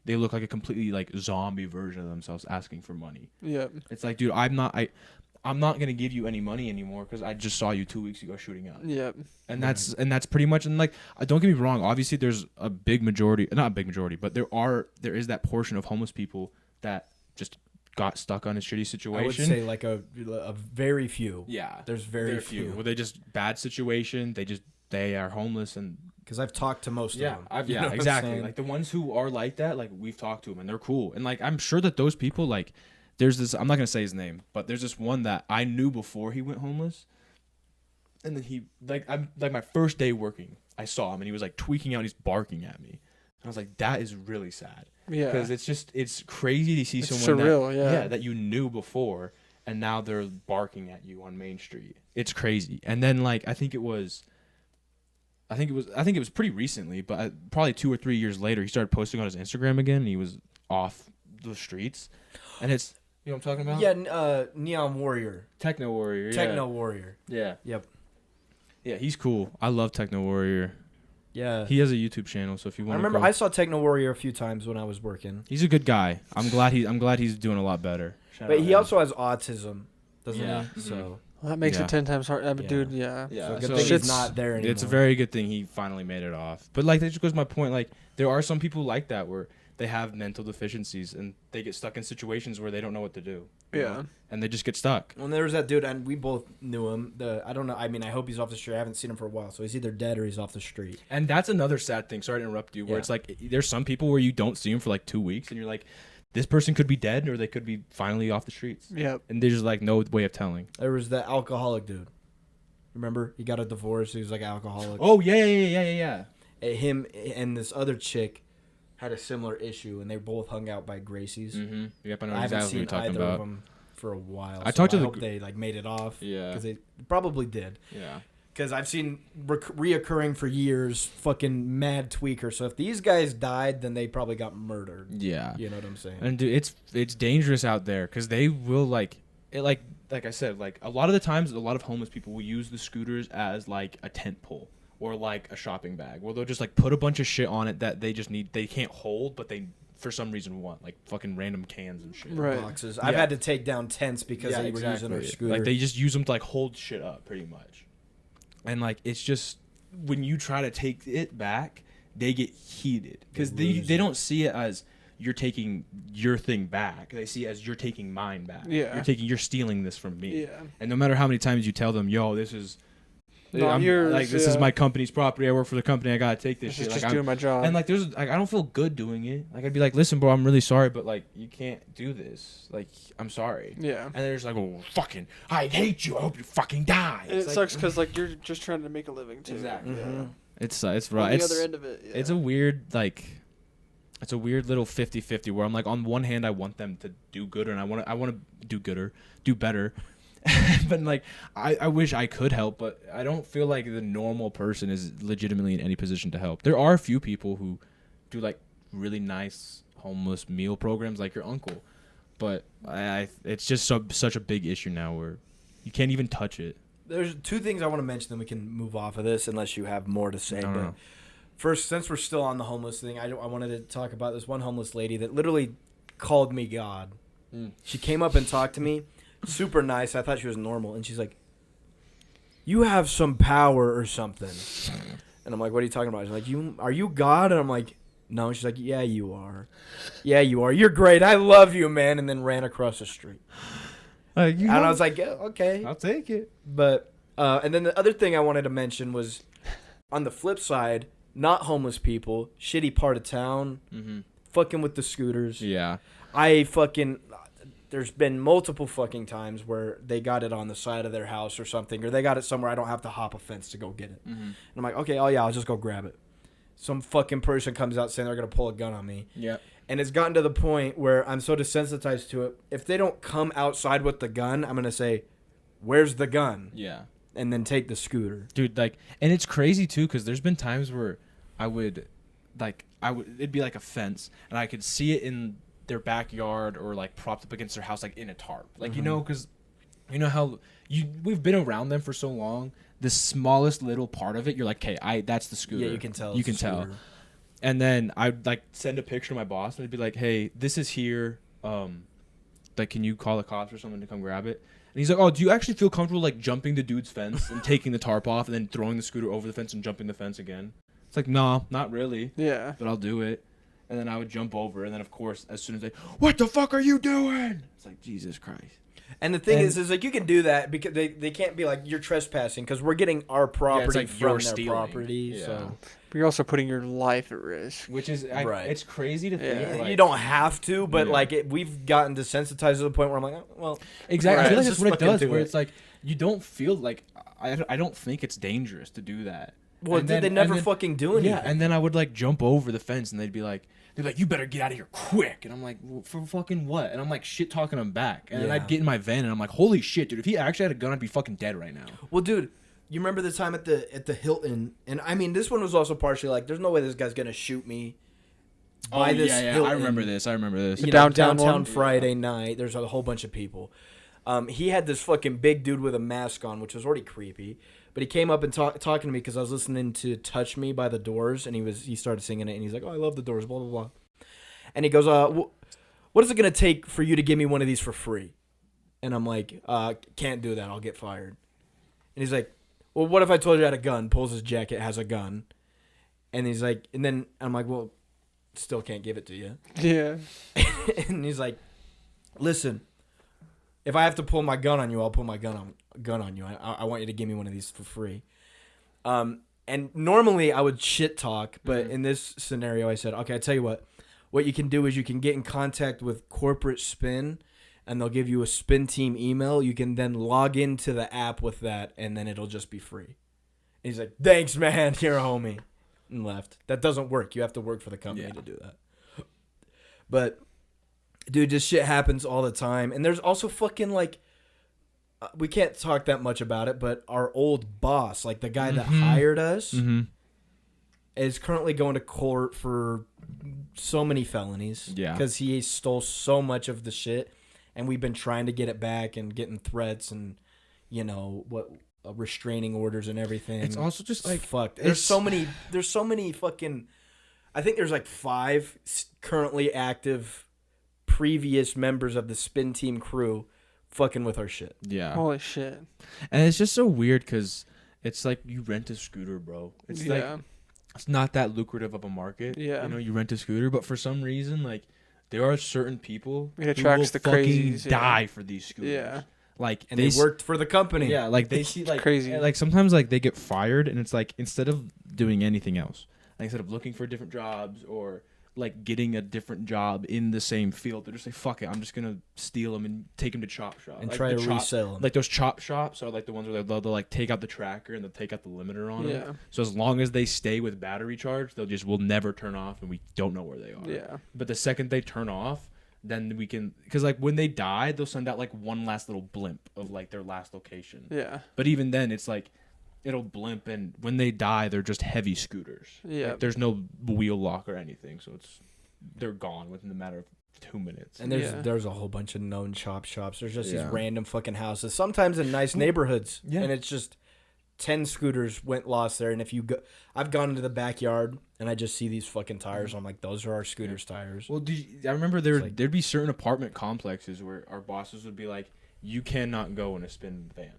they look like a completely like zombie version of themselves asking for money.
Yeah.
It's like, dude, I'm not gonna give you any money anymore because I just saw you 2 weeks ago shooting up.
Yeah.
And that's pretty much, and like, don't get me wrong, obviously there's a big majority, not a big majority, but there is that portion of homeless people that just got stuck on a shitty situation.
I would say like a very few.
Yeah,
There's very few.
Where they just bad situation, they are homeless, and
Because I've talked to most of them. You know
yeah,
what I'm
exactly.
saying?
Like the ones who are like that, like we've talked to them and they're cool, and like I'm sure that those people, like there's this, I'm not gonna say his name, but there's this one that I knew before he went homeless, and then he I'm like my first day working, I saw him and he was like tweaking out, and he's barking at me. I was like, that is really sad.
Yeah.
Because it's crazy to see
It's
someone
surreal, yeah.
that you knew before, and now they're barking at you on Main Street. It's crazy. And then like I think it was pretty recently, but probably 2 or 3 years later, he started posting on his Instagram again, and he was off the streets. And it's, you know what I'm talking about?
Yeah, Neon Warrior.
Techno Warrior. Yeah.
Techno Warrior.
Yeah.
Yep.
Yeah, he's cool. I love Techno Warrior.
Yeah.
He has a YouTube channel, so if you
I
want to
remember I saw Techno Warrior a few times when I was working.
he's a good guy. I'm glad he's doing a lot better. Shout
But
out
he
him.
also has autism, doesn't
Yeah.
he? So
Well, that makes
Yeah.
it 10 times hard.
Yeah.
Dude, yeah.
Yeah,
so good
so
thing
shit's-
he's not there anymore.
it's a very good thing he finally made it off. But like that just goes to my point. Like there are some people like that where they have mental deficiencies and they get stuck in situations where they don't know what to do. you
Yeah.
know? And they just get stuck.
When there was that dude, and we both knew him. I don't know. I mean, I hope he's off the street. I haven't seen him for a while, so he's either dead or he's off the street.
And that's another sad thing. Sorry to interrupt you. Where
Yeah.
it's like there's some people where you don't see them for like 2 weeks, and you're like, this person could be dead or they could be finally off the streets.
Yeah.
And there's like no way of telling.
There was that alcoholic dude. Remember, he got a divorce. He was like alcoholic.
Oh yeah.
Him and this other chick had a similar issue, and they both hung out by Gracie's.
Mm-hmm. Yep, I know
I haven't
exactly what
seen
you're talking
either of
about.
them for a while.
I talked to
I
the
hope they like made it off.
Yeah.
because they probably did.
Yeah.
Because I've seen reoccurring for years, fucking mad tweaker. So if these guys died, then they probably got murdered.
Yeah.
You know what I'm saying?
And dude, it's dangerous out there because they will like I said, like a lot of the times, a lot of homeless people will use the scooters as like a tent pole or like a shopping bag, where they'll just like put a bunch of shit on it that they can't hold, but they for some reason want, like fucking random cans and shit.
Right.
Boxes. I've had to take down tents because they were using their scooter.
Like they just use them to like hold shit up, pretty much. And like it's just when you try to take it back, they get heated because they don't see it as you're taking your thing back. They see it as you're taking mine back.
Yeah.
You're stealing this from me.
Yeah.
And no matter how many times you tell them, yo, this is
Not yours,
like this is
yeah.
my company's property. I work for the company. I gotta take this
This
shit.
is
Like,
just
I'm-
doing my job.
and like there's like I don't feel good doing it. Like I'd be like, listen, bro, I'm really sorry, but like you can't do this. Like I'm sorry.
yeah.
And they're just like, oh, fucking, I hate you. I hope you fucking die.
And it
It's
sucks because like you're just trying to make a living too.
Exactly.
Yeah.
It's
On
right.
the other end of it. Yeah.
It's a weird it's a weird little 50-50 where I'm like, on one hand I want them to do good and I want to do better. But like I wish I could help, but I don't feel like the normal person is legitimately in any position to help. There are a few people who do like really nice homeless meal programs, like your uncle, But it's just such a big issue now where you can't even touch it.
There's two things I want to mention, then we can move off of this unless you have more to say. But first, since we're still on the homeless thing, I wanted to talk about this one homeless lady that literally called me God. She came up and talked to me, super nice. I thought she was normal, and she's like, "You have some power or something." And I'm like, "What are you talking about?" She's like, "Are you God?" And I'm like, "No." She's like, "Yeah, you are. Yeah, you are. You're great. I love you, man." And then ran across the street. And I was like, yeah, "Okay,
I'll take it."
But and then the other thing I wanted to mention was, on the flip side, not homeless people, shitty part of town, fucking with the scooters.
Yeah.
There's been multiple fucking times where they got it on the side of their house or something, or they got it somewhere I don't have to hop a fence to go get it. And I'm like, okay, oh yeah, I'll just go grab it. Some fucking person comes out saying they're going to pull a gun on me.
Yeah.
And it's gotten to the point where I'm so desensitized to it. If they don't come outside with the gun, I'm going to say, "Where's the gun?"
Yeah.
And then take the scooter.
Dude, like, and it's crazy too, because there's been times where it'd be like a fence, and I could see it in their backyard or like propped up against their house, like in a tarp. Like, you know, because you know how we've been around them for so long. The smallest little part of it, you're like, okay, that's the scooter.
Yeah, you can tell.
You can tell. And then I'd like send a picture to my boss, and I'd be like, "Hey, this is here. Like, can you call the cops or something to come grab it?" And he's like, "Oh, do you actually feel comfortable like jumping the dude's fence and taking the tarp off, and then throwing the scooter over the fence and jumping the fence again?" It's like, "No, not really."
Yeah.
But I'll do it. And then I would jump over, and then of course, as soon as "What the fuck are you doing?" It's like, Jesus Christ.
And the thing is like, you can do that because they can't be like, "You're trespassing," because we're getting our property
like
from their
stealing.
property.
Yeah.
So.
But you're also putting your life at risk.
Which is,
right.
It's crazy to think.
Yeah.
Like,
You don't have to, but like we've gotten desensitized to the point where I'm like, "Oh, well,
exactly."
Right.
I feel like
Let's
that's what it
just
does.
fucking
Where
do
it's like you don't feel like I don't think it's dangerous to do that.
well, they never fucking do anything."
Yeah, and then I would like jump over the fence, and they'd be like, "You better get out of here quick!" And I'm like, "For fucking what?" And I'm like shit talking them back, and then I'd get in my van, and I'm like, "Holy shit, dude! If he actually had a gun, I'd be fucking dead right now."
Well, dude, you remember the time at the Hilton, and I mean, this one was also partially like, "There's no way this guy's gonna shoot me." By this Hilton,
I remember this.
You know,
downtown
downtown
one?
Friday night. There's a whole bunch of people. He had this fucking big dude with a mask on, which was already creepy. But he came up and talking to me because I was listening to "Touch Me" by The Doors, and he started singing it, and he's like, "Oh, I love The Doors," blah blah blah. And he goes, "What is it gonna take for you to give me one of these for free?" And I'm like, "Can't do that. I'll get fired." And he's like, "Well, what if I told you I had a gun?" Pulls his jacket, has a gun, and he's like, and then I'm like, "Well, still can't give it to you."
Yeah.
And he's like, "Listen, if I have to pull my gun on you, I'll pull my gun on you. I want you to give me one of these for free." And normally I would shit talk, but in this scenario I said, "Okay, I tell you what. What you can do is you can get in contact with Corporate Spin, and they'll give you a Spin Team email. You can then log into the app with that, and then it'll just be free." And he's like, "Thanks, man. You're a homie." And left. That doesn't work. You have to work for the company to do that. But, dude, this shit happens all the time. And there's also fucking, like, we can't talk that much about it, but our old boss, like the guy that hired us, is currently going to court for so many felonies.
Yeah.
Because he stole so much of the shit, and we've been trying to get it back and getting threats and, you know, restraining orders and everything.
It's also just like
fucked. There's so many fucking. I think there's like 5 currently active previous members of the Spin Team crew fucking with our shit.
Yeah.
Holy shit.
And it's just so weird because it's like you rent a scooter, bro. It's like it's not that lucrative of a market.
Yeah.
You know, you rent a scooter, but for some reason, like there are certain people
It attracts
who
the
will fucking
crazies,
die for these scooters.
Yeah.
Like
And they worked for the company.
Yeah, like they see like
crazy.
Like sometimes like they get fired, and it's like instead of doing anything else, like instead of looking for different jobs or like getting a different job in the same field, they're just like, "Fuck it, I'm just gonna steal them and take them to chop shop
And
like
try to resell them.
Like those chop shops are like the ones where they'll like take out the tracker and they'll take out the limiter on
Yeah.
them. So as long as they stay with battery charge, will never turn off, and we don't know where they are.
Yeah.
But the second they turn off, then we can, because like when they die, they'll send out like one last little blimp of like their last location.
Yeah.
But even then, it's like it'll blimp, and when they die, they're just heavy scooters.
Yeah.
Like, there's no wheel lock or anything, so they're gone within the matter of 2 minutes.
And there's a whole bunch of known shops. There's just these
Yeah.
random fucking houses, sometimes in nice neighborhoods,
Yeah.
and it's just 10 scooters went lost there. And if you go, I've gone into the backyard and I just see these fucking tires. I'm like, those are our scooters tires.
Well, I remember there'd be certain apartment complexes where our bosses would be like, you cannot go in a spin van.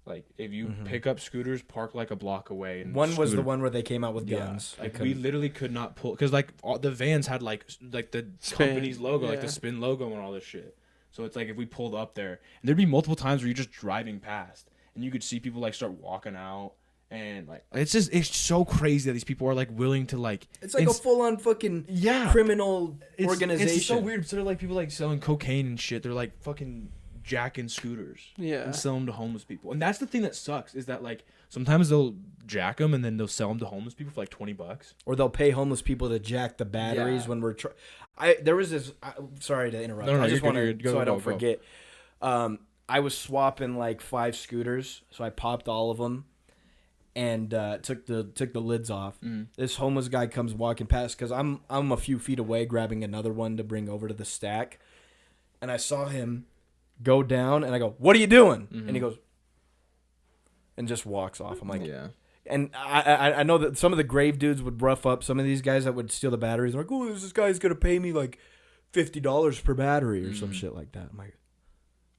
Like, if you pick up scooters, park like a block away. And
One was the one where they came out with guns.
Like, we literally could not pull, because like all the vans had like the
Spin,
company's logo, like the Spin logo and all this shit. So it's like if we pulled up there, and there'd be multiple times where you're just driving past, and you could see people like start walking out, and like it's so crazy that these people are like willing to like.
It's like a full on fucking criminal organization.
It's so weird. So they're like people like selling cocaine and shit. They're like fucking jacking scooters and sell them to homeless people. And that's the thing that sucks, is that like sometimes they'll jack them and then they'll sell them to homeless people for like $20,
or they'll pay homeless people to jack the batteries when we're there was this sorry to interrupt.
No,
I just want to
so
I don't forget. I was swapping like 5 scooters, so I popped all of them and took the lids off. This homeless guy comes walking past, because I'm a few feet away grabbing another one to bring over to the stack, and I saw him go down, and I go, "What are you doing?" And he goes, and just walks off. I'm like,
yeah.
And I know that some of the grave dudes would rough up some of these guys that would steal the batteries. They're like, "Oh, this guy's gonna pay me like $50 per battery or some shit like that." I'm like,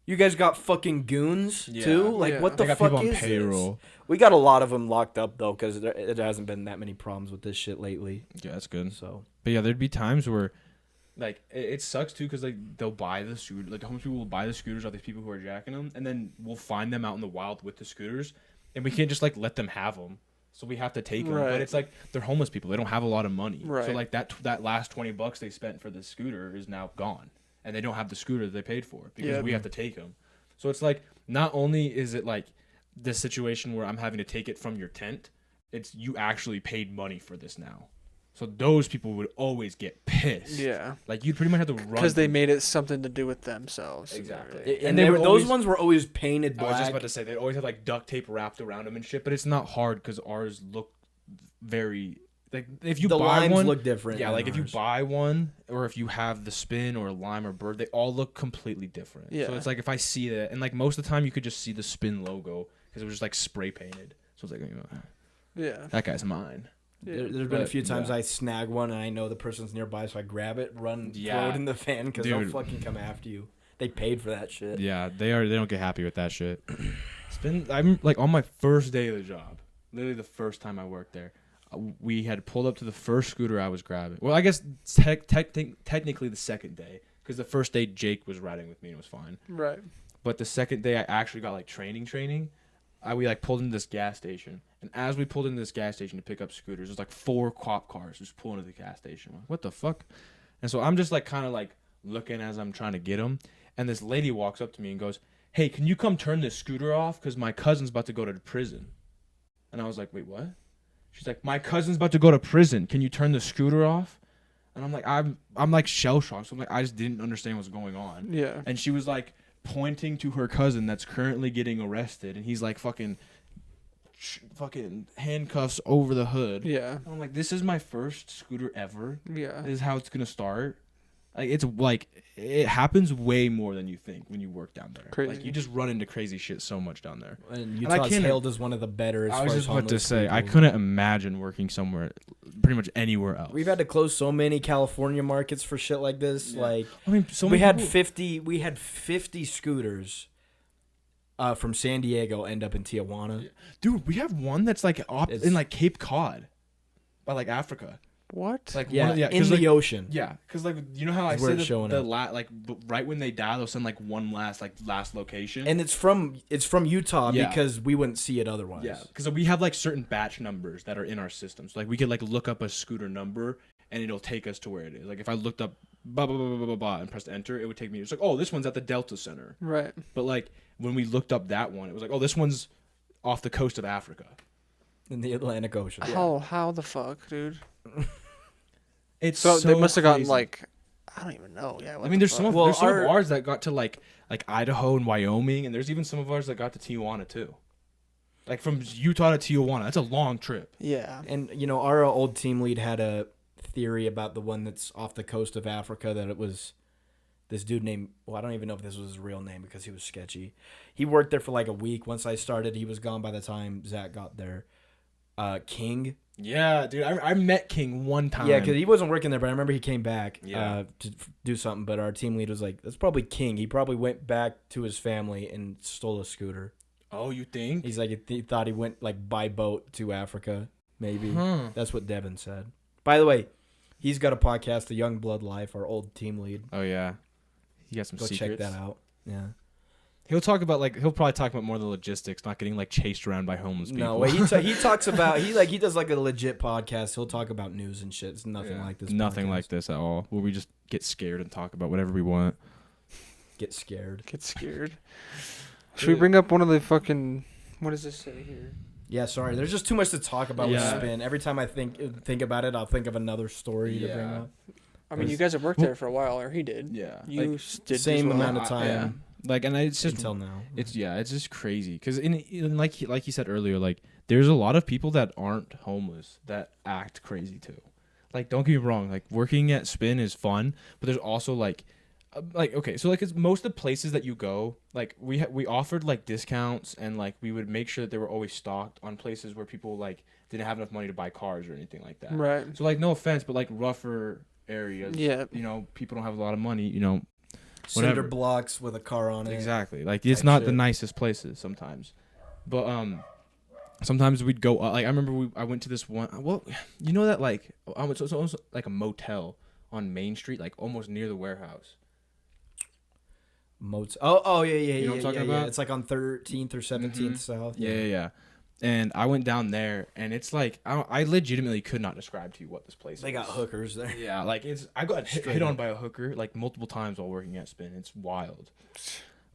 you guys got fucking goons too? Like, what the fuck is payroll? This? We got a lot of them locked up though, because there hasn't been that many problems with this shit lately.
Yeah, that's good.
So,
but yeah, there'd be times where, like, it sucks too, because like they'll buy the scooter, like the homeless people will buy the scooters off these people who are jacking them, and then we'll find them out in the wild with the scooters, and we can't just like let them have them, so we have to take them. But it's like they're homeless people; they don't have a lot of money, so like that last $20 they spent for the scooter is now gone, and they don't have the scooter that they paid for because we have to take them. So it's like, not only is it like this situation where I'm having to take it from your tent, it's you actually paid money for this now. So those people would always get pissed.
Yeah.
Like, you'd pretty much have to run.
Because they made it something to do with themselves.
Exactly.
And those ones were always painted black.
I was just about to say, they always had like duct tape wrapped around them and shit, but it's not hard because ours look very, like, if you
the
buy
lines
one,
look different.
Yeah, like if you buy one, or if you have the Spin or Lime or Bird, they all look completely different.
Yeah.
So it's like, if I see that, and like most of the time you could just see the Spin logo because it was just like spray painted. So it's like,
yeah,
that guy's mine.
There's been a few times I snag one and I know the person's nearby, so I grab it, throw it in the fan, because they'll fucking come after you. They paid for that shit.
Yeah, they don't get happy with that shit. I'm like, on my first day of the job, literally the first time I worked there, we had pulled up to the first scooter I was grabbing. Well, I guess technically the second day, because the first day Jake was riding with me and it was fine.
Right.
But the second day I actually got like training. We like pulled into this gas station, and as we pulled into this gas station to pick up scooters, there's like 4 cop cars just pulling into the gas station. I'm like, what the fuck? And so I'm just like kind of like looking as I'm trying to get them, and this lady walks up to me and goes, "Hey, can you come turn this scooter off? Because my cousin's about to go to prison." And I was like, "Wait, what?" She's like, "My cousin's about to go to prison. Can you turn the scooter off?" And I'm like, I'm like shell shocked. So I'm like, I just didn't understand what's going on.
Yeah.
And she was like pointing to her cousin that's currently getting arrested, and he's like fucking handcuffs over the hood.
Yeah.
And I'm like, this is my first scooter ever.
Yeah.
This is how it's gonna start. Like, it's like, it happens way more than you think when you work down there.
Crazy.
Like, you just run into crazy shit so much down there.
And Utah's hailed as one of the better.
I was just about to say, I couldn't imagine working somewhere, pretty much anywhere else.
We've had to close so many California markets for shit like this. Yeah. Like,
I mean, so
we had 50 scooters from San Diego end up in Tijuana.
Dude, we have one that's like in like Cape Cod, by like Africa.
What?
Like,
in the ocean.
Yeah, because like, you know how I
said
that right when they die they'll send like one last location,
and it's from Utah because we wouldn't see it otherwise.
Yeah, because we have like certain batch numbers that are in our system, so like we could like look up a scooter number and it'll take us to where it is. Like if I looked up blah blah blah blah blah blah and pressed enter, it would take me. It's like, oh, this one's at the Delta Center.
Right.
But like when we looked up that one, it was like, oh, this one's off the coast of Africa,
in the Atlantic Ocean.
How the fuck, dude?
It's
so they must have gotten
crazy.
like, I don't even know. Yeah.
I mean, there's some of ours that got to like Idaho and Wyoming, and there's even some of ours that got to Tijuana too. Like from Utah to Tijuana, that's a long trip.
Yeah.
And our old team lead had theory about the one that's off the coast of Africa that it was this dude named, well, I don't even know if this was his real name because he was sketchy. He worked there for like a week. Once I started, he was gone by the time Zach got there. King.
Yeah, dude. I met King one time.
Yeah, because he wasn't working there, but I remember he came back
Yeah.
to do something. But our team lead was like, that's probably King. He probably went back to his family and stole a scooter.
Oh, you think?
He's like, he thought he went like by boat to Africa, maybe.
Huh.
That's what Devin said. By the way, he's got a podcast, The Young Blood Life, our old team lead.
Oh, yeah. He got some
Go
secrets.
check that out. Yeah.
He'll probably talk about more of the logistics, not getting like chased around by homeless people.
No, wait, he talks about he does like a legit podcast. He'll talk about news and shit. It's nothing like this.
Nothing
podcast.
like this at all. Where we just get scared and talk about whatever we want.
Get scared.
Get scared. Should we bring up one of the fucking? What does this say here?
Yeah, sorry. There's just too much to talk about with
Yeah.
Spin. Every time I think about it, I'll think of another story to bring up.
I mean, you guys have worked there for a while, or he did.
Yeah.
You
Like,
did
same
as well.
amount of time.
Yeah. Like, and it's just
Until now.
it's just crazy because in like you said earlier, like there's a lot of people that aren't homeless that act crazy too. Like, don't get me wrong, like working at Spin is fun, but there's also like okay, so like it's most of the places that you go, like we offered like discounts and like we would make sure that they were always stocked on places where people like didn't have enough money to buy cars or anything like that.
Right.
So like no offense, but like rougher areas,
Yeah.
you know, people don't have a lot of money, you know.
Cinder
whatever.
blocks with a car on it.
Exactly. Like it's
Type
not the
shit.
nicest places sometimes, but sometimes we'd go. Like I remember I went to this one. Well, you know that like it's almost like a motel on Main Street, like almost near the warehouse.
Oh yeah.
You know what I'm talking about?
It's like on 13th or 17th South.
Yeah. And I went down there, and it's like I legitimately could not describe to you what this place.
They got hookers there.
Yeah, like I got
Straight
hit on
up.
by a hooker like multiple times while working at Spin. It's wild.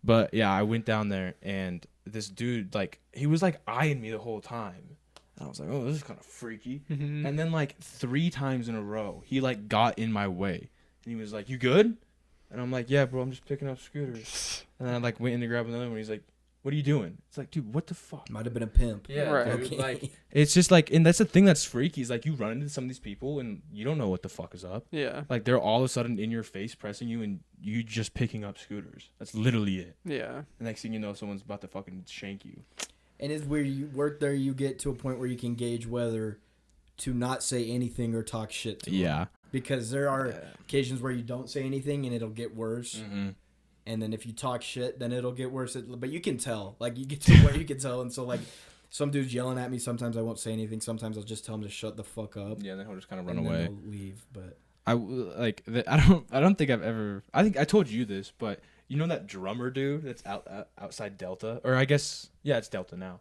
But yeah, I went down there and this dude like he was like eyeing me the whole time. And I was like, "Oh, this is kind of freaky."
Mm-hmm.
And then like 3 times in a row, he like got in my way. And he was like, "You good?" And I'm like, "Yeah, bro, I'm just picking up scooters." And then I like went in to grab another one. He's like, "What are you doing?" It's like, dude, what the fuck?
Might have been a pimp.
Yeah,
Right.
dude,
Okay.
like it's just like, and that's the thing that's freaky is like you run into some of these people and you don't know what the fuck is up.
Yeah.
Like they're all of a sudden in your face pressing you and you just picking up scooters. That's literally it.
Yeah.
The next thing you know, someone's about to fucking shank you.
And it's where you work there, you get to a point where you can gauge whether to not say anything or talk shit to them. Because there are occasions where you don't say anything and it'll get worse.
Mm-hmm.
And then if you talk shit, then it'll get worse. But you can tell. Like, you get to where you can tell. And so, like, some dude's yelling at me. Sometimes I won't say anything. Sometimes I'll just tell him to shut the fuck up.
Yeah, then he'll just kind of run
and
away.
then they'll leave. But
I don't think I've ever. I think I told you this, but you know that drummer dude that's outside Delta, or I guess it's Delta now.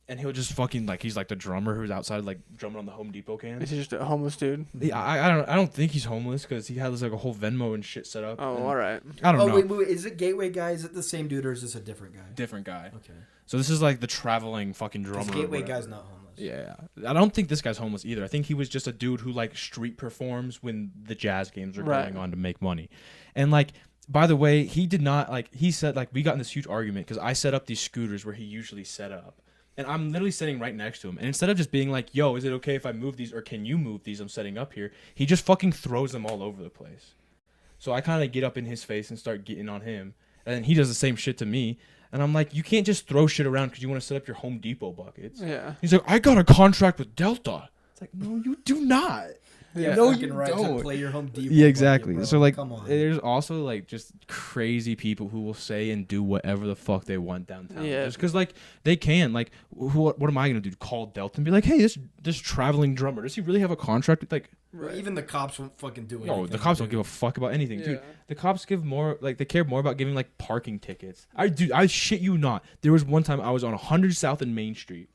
And he'll just fucking like he's like the drummer who's outside like drumming on the Home Depot
Is
cans.
he just a homeless dude?
Yeah, I don't think he's homeless because he has like a whole Venmo and shit set up.
Oh,
and
all right.
I don't know.
wait. Is it Gateway guy? Is it the same dude or is this a different guy?
Different guy.
Okay.
So this is like the traveling fucking
Because
drummer. or
Gateway
whatever.
guy's not homeless.
Yeah, I don't think this guy's homeless either. I think he was just a dude who like street performs when the jazz games are
Right.
going on to make money. And like, by the way, he did not like. He said like we got in this huge argument because I set up these scooters where he usually set up, and I'm literally sitting right next to him. And instead of just being like, "Yo, is it okay if I move these or can you move these? I'm setting up here," he just fucking throws them all over the place. So I kind of get up in his face and start getting on him, and then he does the same shit to me. And I'm like, you can't just throw shit around because you want to set up your Home Depot buckets.
Yeah.
He's like, I got a contract with Delta. It's like, no, you do not.
Yeah.
No,
Fucking
you
right
don't.
to play your Home Depot.
Yeah, exactly.
bucket, bro.
So like,
Come on.
there's also like just crazy people who will say and do whatever the fuck they want downtown.
Yeah.
Just because like they can. Like, what am I gonna do? Call Delta and be like, hey, this traveling drummer, does he really have a contract with like?
Well, even the cops won't fucking do anything.
No, the cops don't give a fuck about anything, dude. The cops give more, like, they care more about giving, like, parking tickets. I shit you not. There was one time I was on 100 South and Main Street,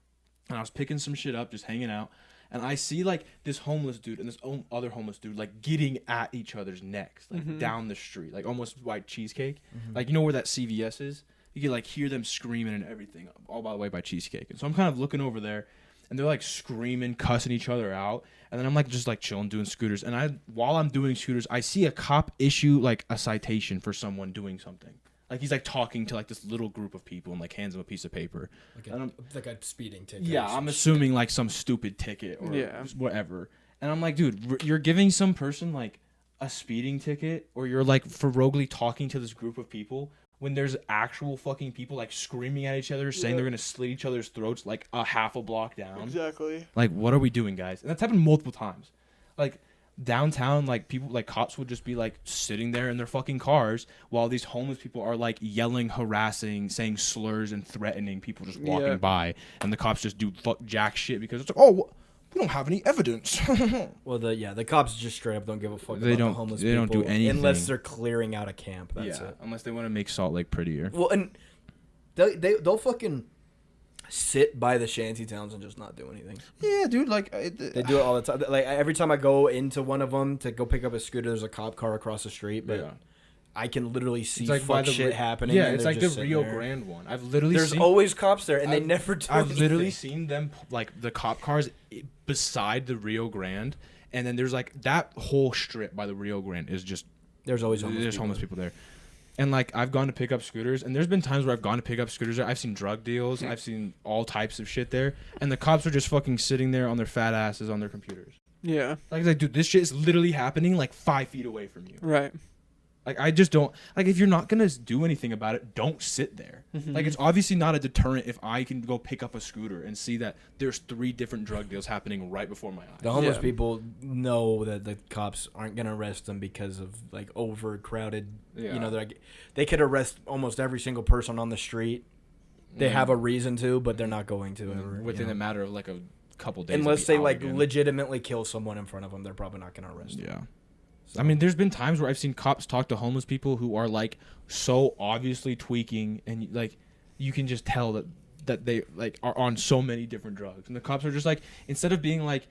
and I was picking some shit up, just hanging out, and I see, like, this homeless dude and this other homeless dude, like, getting at each other's necks, like, down the street, like, almost white cheesecake. Like, you know where that CVS is? You can, like, hear them screaming and everything, all by the way by Cheesecake. And so I'm kind of looking over there, and they're, like, screaming, cussing each other out. And then I'm like just like chilling doing scooters, and while I'm doing scooters, I see a cop issue like a citation for someone doing something. Like he's like talking to like this little group of people and like hands them a piece of paper.
Like a speeding ticket.
Yeah, I'm assuming like some stupid ticket or
Yeah.
whatever. And I'm like, dude, you're giving some person like a speeding ticket, or you're like roguely talking to this group of people when there's actual fucking people like screaming at each other, saying they're gonna slit each other's throats like a half a block down.
Exactly.
Like, what are we doing, guys? And that's happened multiple times. Like downtown, like people, like cops would just be like sitting there in their fucking cars while these homeless people are like yelling, harassing, saying slurs and threatening people just walking by, and the cops just do fuck jack shit because it's like, oh, we don't have any evidence.
Well, the cops just straight up don't give a fuck
They
about
don't-
the homeless
they
people.
don't do anything.
Unless they're clearing out a camp. That's it.
Unless they want to make Salt Lake prettier.
Well, and they'll fucking sit by the shanty towns and just not do anything.
Yeah, dude. Like
They do it all the time. Like every time I go into one of them to go pick up a scooter, there's a cop car across the street, but I can literally see
like
fuck shit happening.
Yeah,
and
it's
they're
like the
just sitting
Rio
there.
Grande one. I've literally
There's
seen,
always cops there, and they never do
I've literally
anything.
seen them like the cop cars beside the Rio Grande, and then there's like that whole strip by the Rio Grande is just
There's always homeless
people there. And like I've gone to pick up scooters, and there's been times where I've gone to pick up scooters there. I've seen drug deals, I've seen all types of shit there, and the cops are just fucking sitting there on their fat asses on their computers.
Yeah.
Like dude, this shit is literally happening like 5 feet away from you.
Right.
Like, I just don't... Like, if you're not going to do anything about it, don't sit there.
Mm-hmm.
Like, it's obviously not a deterrent if I can go pick up a scooter and see that there's 3 different drug deals happening right before my eyes.
The homeless people know that the cops aren't going to arrest them because of, like, overcrowded...
Yeah.
You know, like, they could arrest almost every single person on the street. They have a reason to, but they're not going to ever.
Within a matter of, like, a couple days.
Unless
they'll
they,
be out
like,
again.
legitimately kill someone in front of them, they're probably not going to arrest them.
Yeah. I mean, there's been times where I've seen cops talk to homeless people who are, like, so obviously tweaking, and, like, you can just tell that they, like, are on so many different drugs. And the cops are just, like, instead of being like,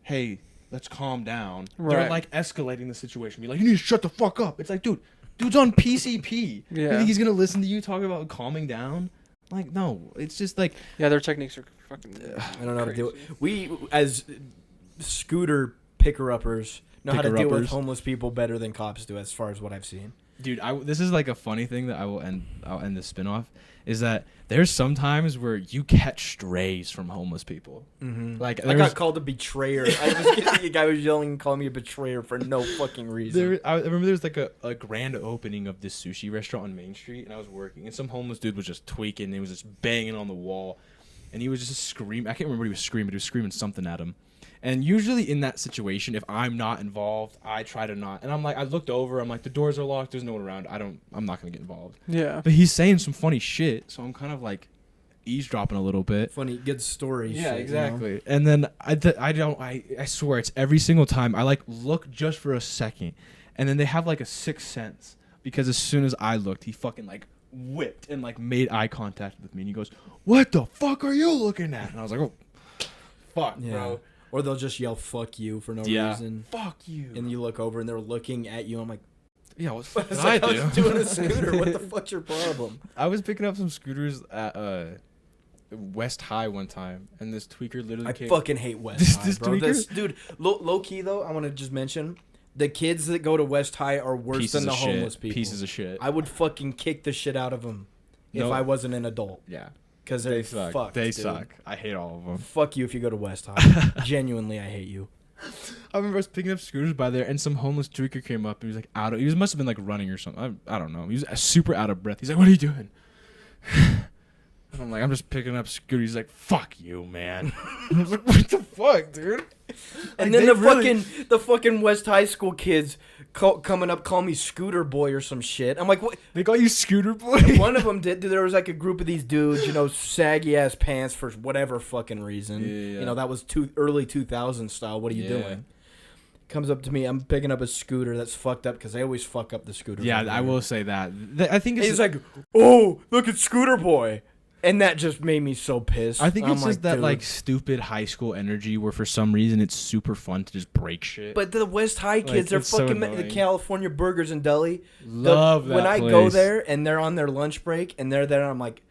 hey, let's calm down, they're, like, escalating the situation. Be like, you need to shut the fuck up. It's like, dude's on PCP.
Yeah.
You think he's going to listen to you talk about calming down? Like, no. It's just, like...
Yeah, their techniques are fucking
I don't know how to do it. We, as scooter picker-uppers... know how to deal with homeless people better than cops do, as far as what I've seen.
Dude, this is like a funny thing that I'll end the spin-off, is that there's sometimes where you catch strays from homeless people.
Mm-hmm.
Like
I got called a betrayer. I was getting a guy was yelling and calling me a betrayer for no fucking reason.
I remember there was like a grand opening of this sushi restaurant on Main Street, and I was working, and some homeless dude was just tweaking, and he was just banging on the wall, and he was just screaming. I can't remember what he was screaming, but he was screaming something at him. And usually in that situation, if I'm not involved, I try to not. And I'm like, I looked over, I'm like, the doors are locked, there's no one around. I'm not going to get involved.
Yeah.
But he's saying some funny shit, so I'm kind of like eavesdropping a little bit.
Funny, good story.
Yeah,
shit,
exactly. You know? And then I swear it's every single time I like look just for a second, and then they have like a sixth sense, because as soon as I looked, he fucking like whipped and like made eye contact with me, and he goes, "What the fuck are you looking at?" And I was like, "Oh, fuck, bro."
Or they'll just yell "fuck you" for no reason.
Fuck you.
And you look over and they're looking at you. I'm like,
yeah, what the fuck did
like,
I
I
do?
was doing a scooter. What the fuck's your problem?
I was picking up some scooters at West High one time, and this tweaker literally
I
came.
fucking hate West High,
this
bro.
tweaker?
Dude, low key though, I want to just mention the kids that go to West High are worse
Pieces
than the
of shit.
homeless people.
Pieces of shit.
I would fucking kick the shit out of them if
No.
I wasn't an adult.
Yeah.
Because
They
they're
suck.
fucked,
They
dude.
suck. I hate all of them.
Fuck you if you go to West High. Genuinely, I hate you.
I remember I was picking up scooters by there, and some homeless tweaker came up, and he was like he must have been like running or something. I don't know. He was super out of breath. He's like, "What are you doing?" And I'm like, "I'm just picking up scooters." He's like, "Fuck you, man." I was like, "What the fuck, dude?"
And
Like,
then
they
the fucking West High School kids coming up call me Scooter Boy or some shit. I'm like, what?
They call you Scooter Boy.
One of them did. There was like a group of these dudes, you know, saggy ass pants for whatever fucking reason.
Yeah.
You know, that was early 2000s style. What are you doing? Comes up to me. I'm picking up a scooter that's fucked up because they always fuck up the scooters.
Yeah,
over
I
there.
will say that. I think it's
He's like, oh, look at Scooter Boy. And that just made me so pissed.
I think
I'm
it's just that
dude.
like stupid high school energy where for some reason it's super fun to just break shit.
But the West High kids, they're
it's so
fucking the
annoying.
California Burgers and Deli.
Love that
When I
place.
go there and they're on their lunch break and they're there, I'm like,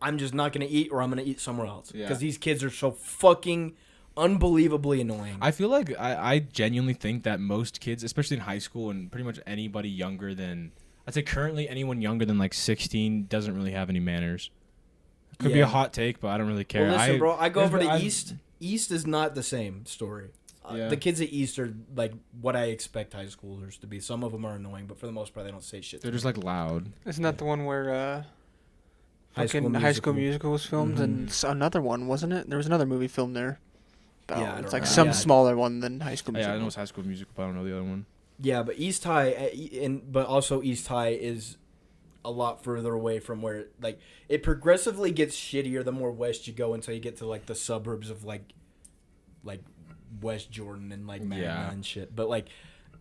I'm just not gonna eat, or I'm gonna eat somewhere else because these kids are so fucking unbelievably annoying.
I feel like I genuinely think that most kids, especially in high school and pretty much anybody younger than, I'd say currently anyone younger than like 16 doesn't really have any manners. Could be a hot take, but I don't really care.
Well, listen, bro, I go over to
I've-
East. East is not the same story.
Yeah.
The kids at East are like what I expect high schoolers to be. Some of them are annoying, but for the most part, they don't say shit.
They're just like loud.
Isn't that the one where
High School
High School
Musical.
Musical was filmed, and another one, wasn't it? There was another movie filmed there.
Yeah, I
It's
don't
like
know.
some
Yeah.
smaller one than High School
Yeah,
Musical.
I know it's High School Musical, but I don't know the other one.
Yeah, but East High, but also East High is a lot further away from where like it progressively gets shittier the more west you go until you get to like the suburbs of like West Jordan and like Magna and shit. But like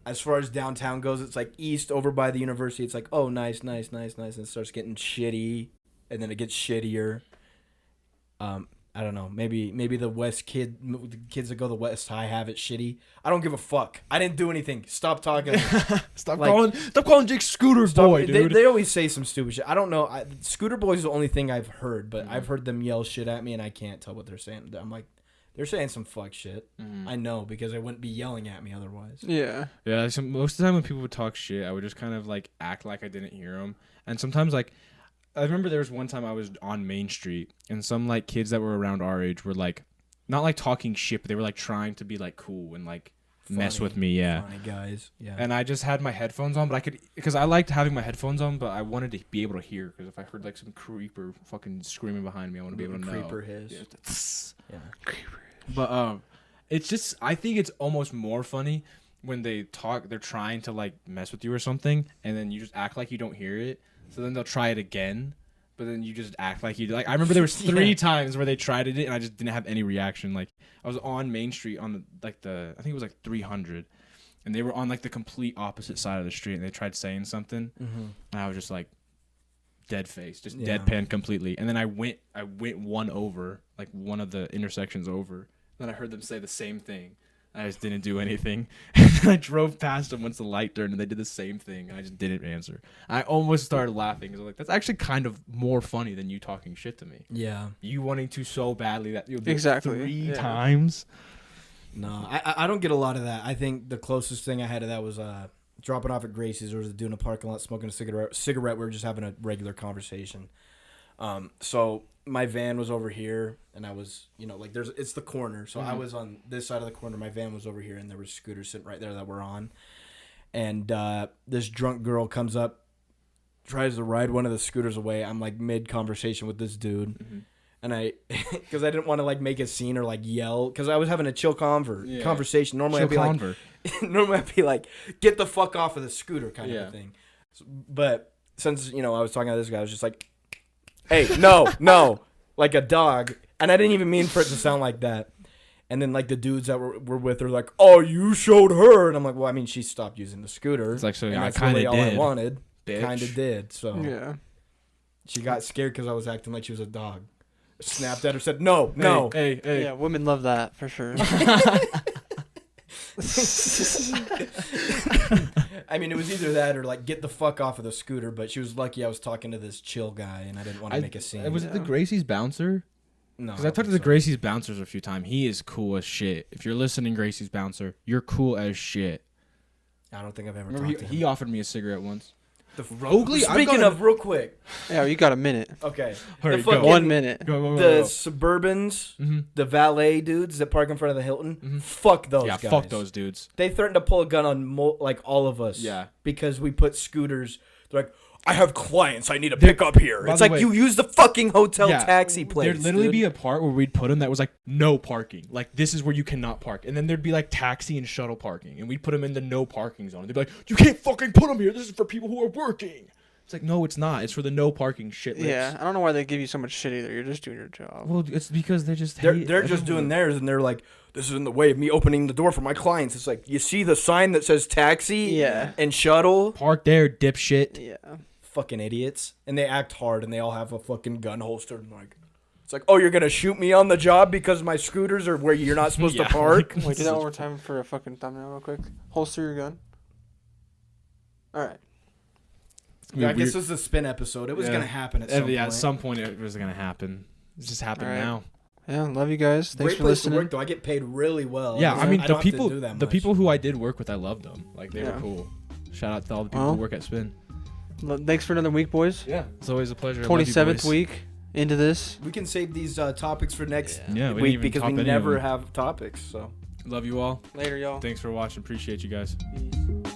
as far as downtown goes, it's like East over by the university. It's like, oh, nice, and it starts getting shitty, and then it gets shittier. I don't know. Maybe the the kids that go to West High have it shitty. I don't give a fuck. I didn't do anything. Stop talking.
Stop
Like-
calling Jake Scooter boy, dude.
They always say some stupid shit. I don't know. Scooter Boy is the only thing I've heard, but I've heard them yell shit at me, and I can't tell what they're saying. I'm like, they're saying some fuck shit. I know, because they wouldn't be yelling at me otherwise.
Yeah.
Yeah, most of the time when people would talk shit, I would just kind of like act like I didn't hear them. And sometimes like, I remember there was one time I was on Main Street, and some like kids that were around our age were like, not like talking shit, but they were like trying to be like cool and like mess
Funny,
with me. Yeah.
Funny guys. Yeah.
And I just had my headphones on, but I could, because I liked having my headphones on, but I wanted to be able to hear, because if I heard like some creeper fucking screaming behind me, I want to be able to know.
Creeper hiss.
Yeah.
Yeah.
But it's just, I think it's almost more funny when they talk, they're trying to like mess with you or something, and then you just act like you don't hear it. So then they'll try it again, but then you just act like you do. Like I remember there was 3 times where they tried it, and I just didn't have any reaction. Like I was on Main Street on I think it was like 300, and they were on like the complete opposite side of the street, and they tried saying something, and I was just like dead face, just deadpan completely. And then I went one over, like one of the intersections over. Then I heard them say the same thing. I just didn't do anything. And then I drove past them once the light turned, and they did the same thing, and I just didn't answer. I almost started laughing, because I was like, that's actually kind of more funny than you talking shit to me.
Yeah.
You wanting to so badly that you'll do
Exactly.
it 3
Yeah.
times.
No, I don't get a lot of that. I think the closest thing I had to that was dropping off at Gracie's, or was doing a parking lot, smoking a cigarette. We were just having a regular conversation. So my van was over here, and I was, like it's the corner. So I was on this side of the corner. My van was over here, and there was scooters sitting right there that we're on. And this drunk girl comes up, tries to ride one of the scooters away. I'm like mid conversation with this dude. And because I didn't want to like make a scene or like yell, because I was having a chill conversation. Normally I'd be like, get the fuck off of the scooter kind of a thing. But since, I was talking to this guy, I was just like, hey, no, like a dog. And I didn't even mean for it to sound like that. And then like the dudes that were with her like, oh, you showed her. And I'm like, well, I mean, she stopped using the scooter.
It's like, so
and
I
that's
kind of
really all I wanted.
bitch.
Kind of did. So
Yeah.
she got scared because I was acting like she was a dog. Snapped at her, said, no.
Hey.
Yeah, women love that for sure.
I mean, it was either that or like get the fuck off of the scooter. But she was lucky I was talking to this chill guy, and I didn't want to make a scene.
Was it the Gracie's bouncer?
No,
Because I talked to the Gracie's bouncers a few times. He is cool as shit. If you're listening, Gracie's bouncer, you're cool as shit.
I don't think I've ever
Remember,
talked to him.
he offered me a cigarette once.
Rogley? Speaking of, real quick.
Yeah, you got a minute.
Okay.
Hurry,
The
go.
fucking-
1 minute.
Go.
The Suburbans, the valet dudes that park in front of the Hilton, fuck those guys.
Yeah, fuck those dudes.
They threatened to pull a gun on all of us.
Yeah.
Because we put scooters. They're like, I have clients I need to pick up here.
by
It's
the
like
way-
you use the fucking hotel taxi place.
There'd literally
dude.
be a part where we'd put them that was like no parking. Like this is where you cannot park. And then there'd be like taxi and shuttle parking. And we'd put them in the no parking zone. They'd be like, you can't fucking put them here. This is for people who are working. It's like, no, it's not. It's for the no parking shit.
Yeah, I don't know why they give you so much shit either. You're just doing your job.
Well, it's because they're just
They're just doing theirs, and they're like, this is in the way of me opening the door for my clients. It's like, you see the sign that says taxi
Yeah.
and shuttle?
park there, dipshit.
Yeah.
Fucking idiots. And they act hard, and they all have a fucking gun holstered. And like, it's like, oh, you're going to shoot me on the job because my scooters are where you're not supposed
Yeah.
to park?
Wait, do that one more time for a fucking thumbnail real quick. Holster your gun. All right.
Yeah, I guess this is a spin episode. It was
Yeah.
going to happen at some point.
At some point it was gonna happen. It's just happened
All right.
now.
Yeah, love you guys. Thanks
Great
for
place
listening.
to work, though. I get paid really well.
Yeah, I mean
don't
the
have to
people,
do that
the
much.
people who I did work with, I loved them. Like they
Yeah.
were cool. Shout out to all the people
Well,
who work at Spin.
Thanks for another week, boys.
Yeah, it's always a pleasure.
27th week into this.
We can save these topics for next
Yeah, we didn't
week
even
because
top
we
any of
never
them.
have topics. So
Love you all.
Later, y'all.
Thanks for watching. Appreciate you guys.
Peace.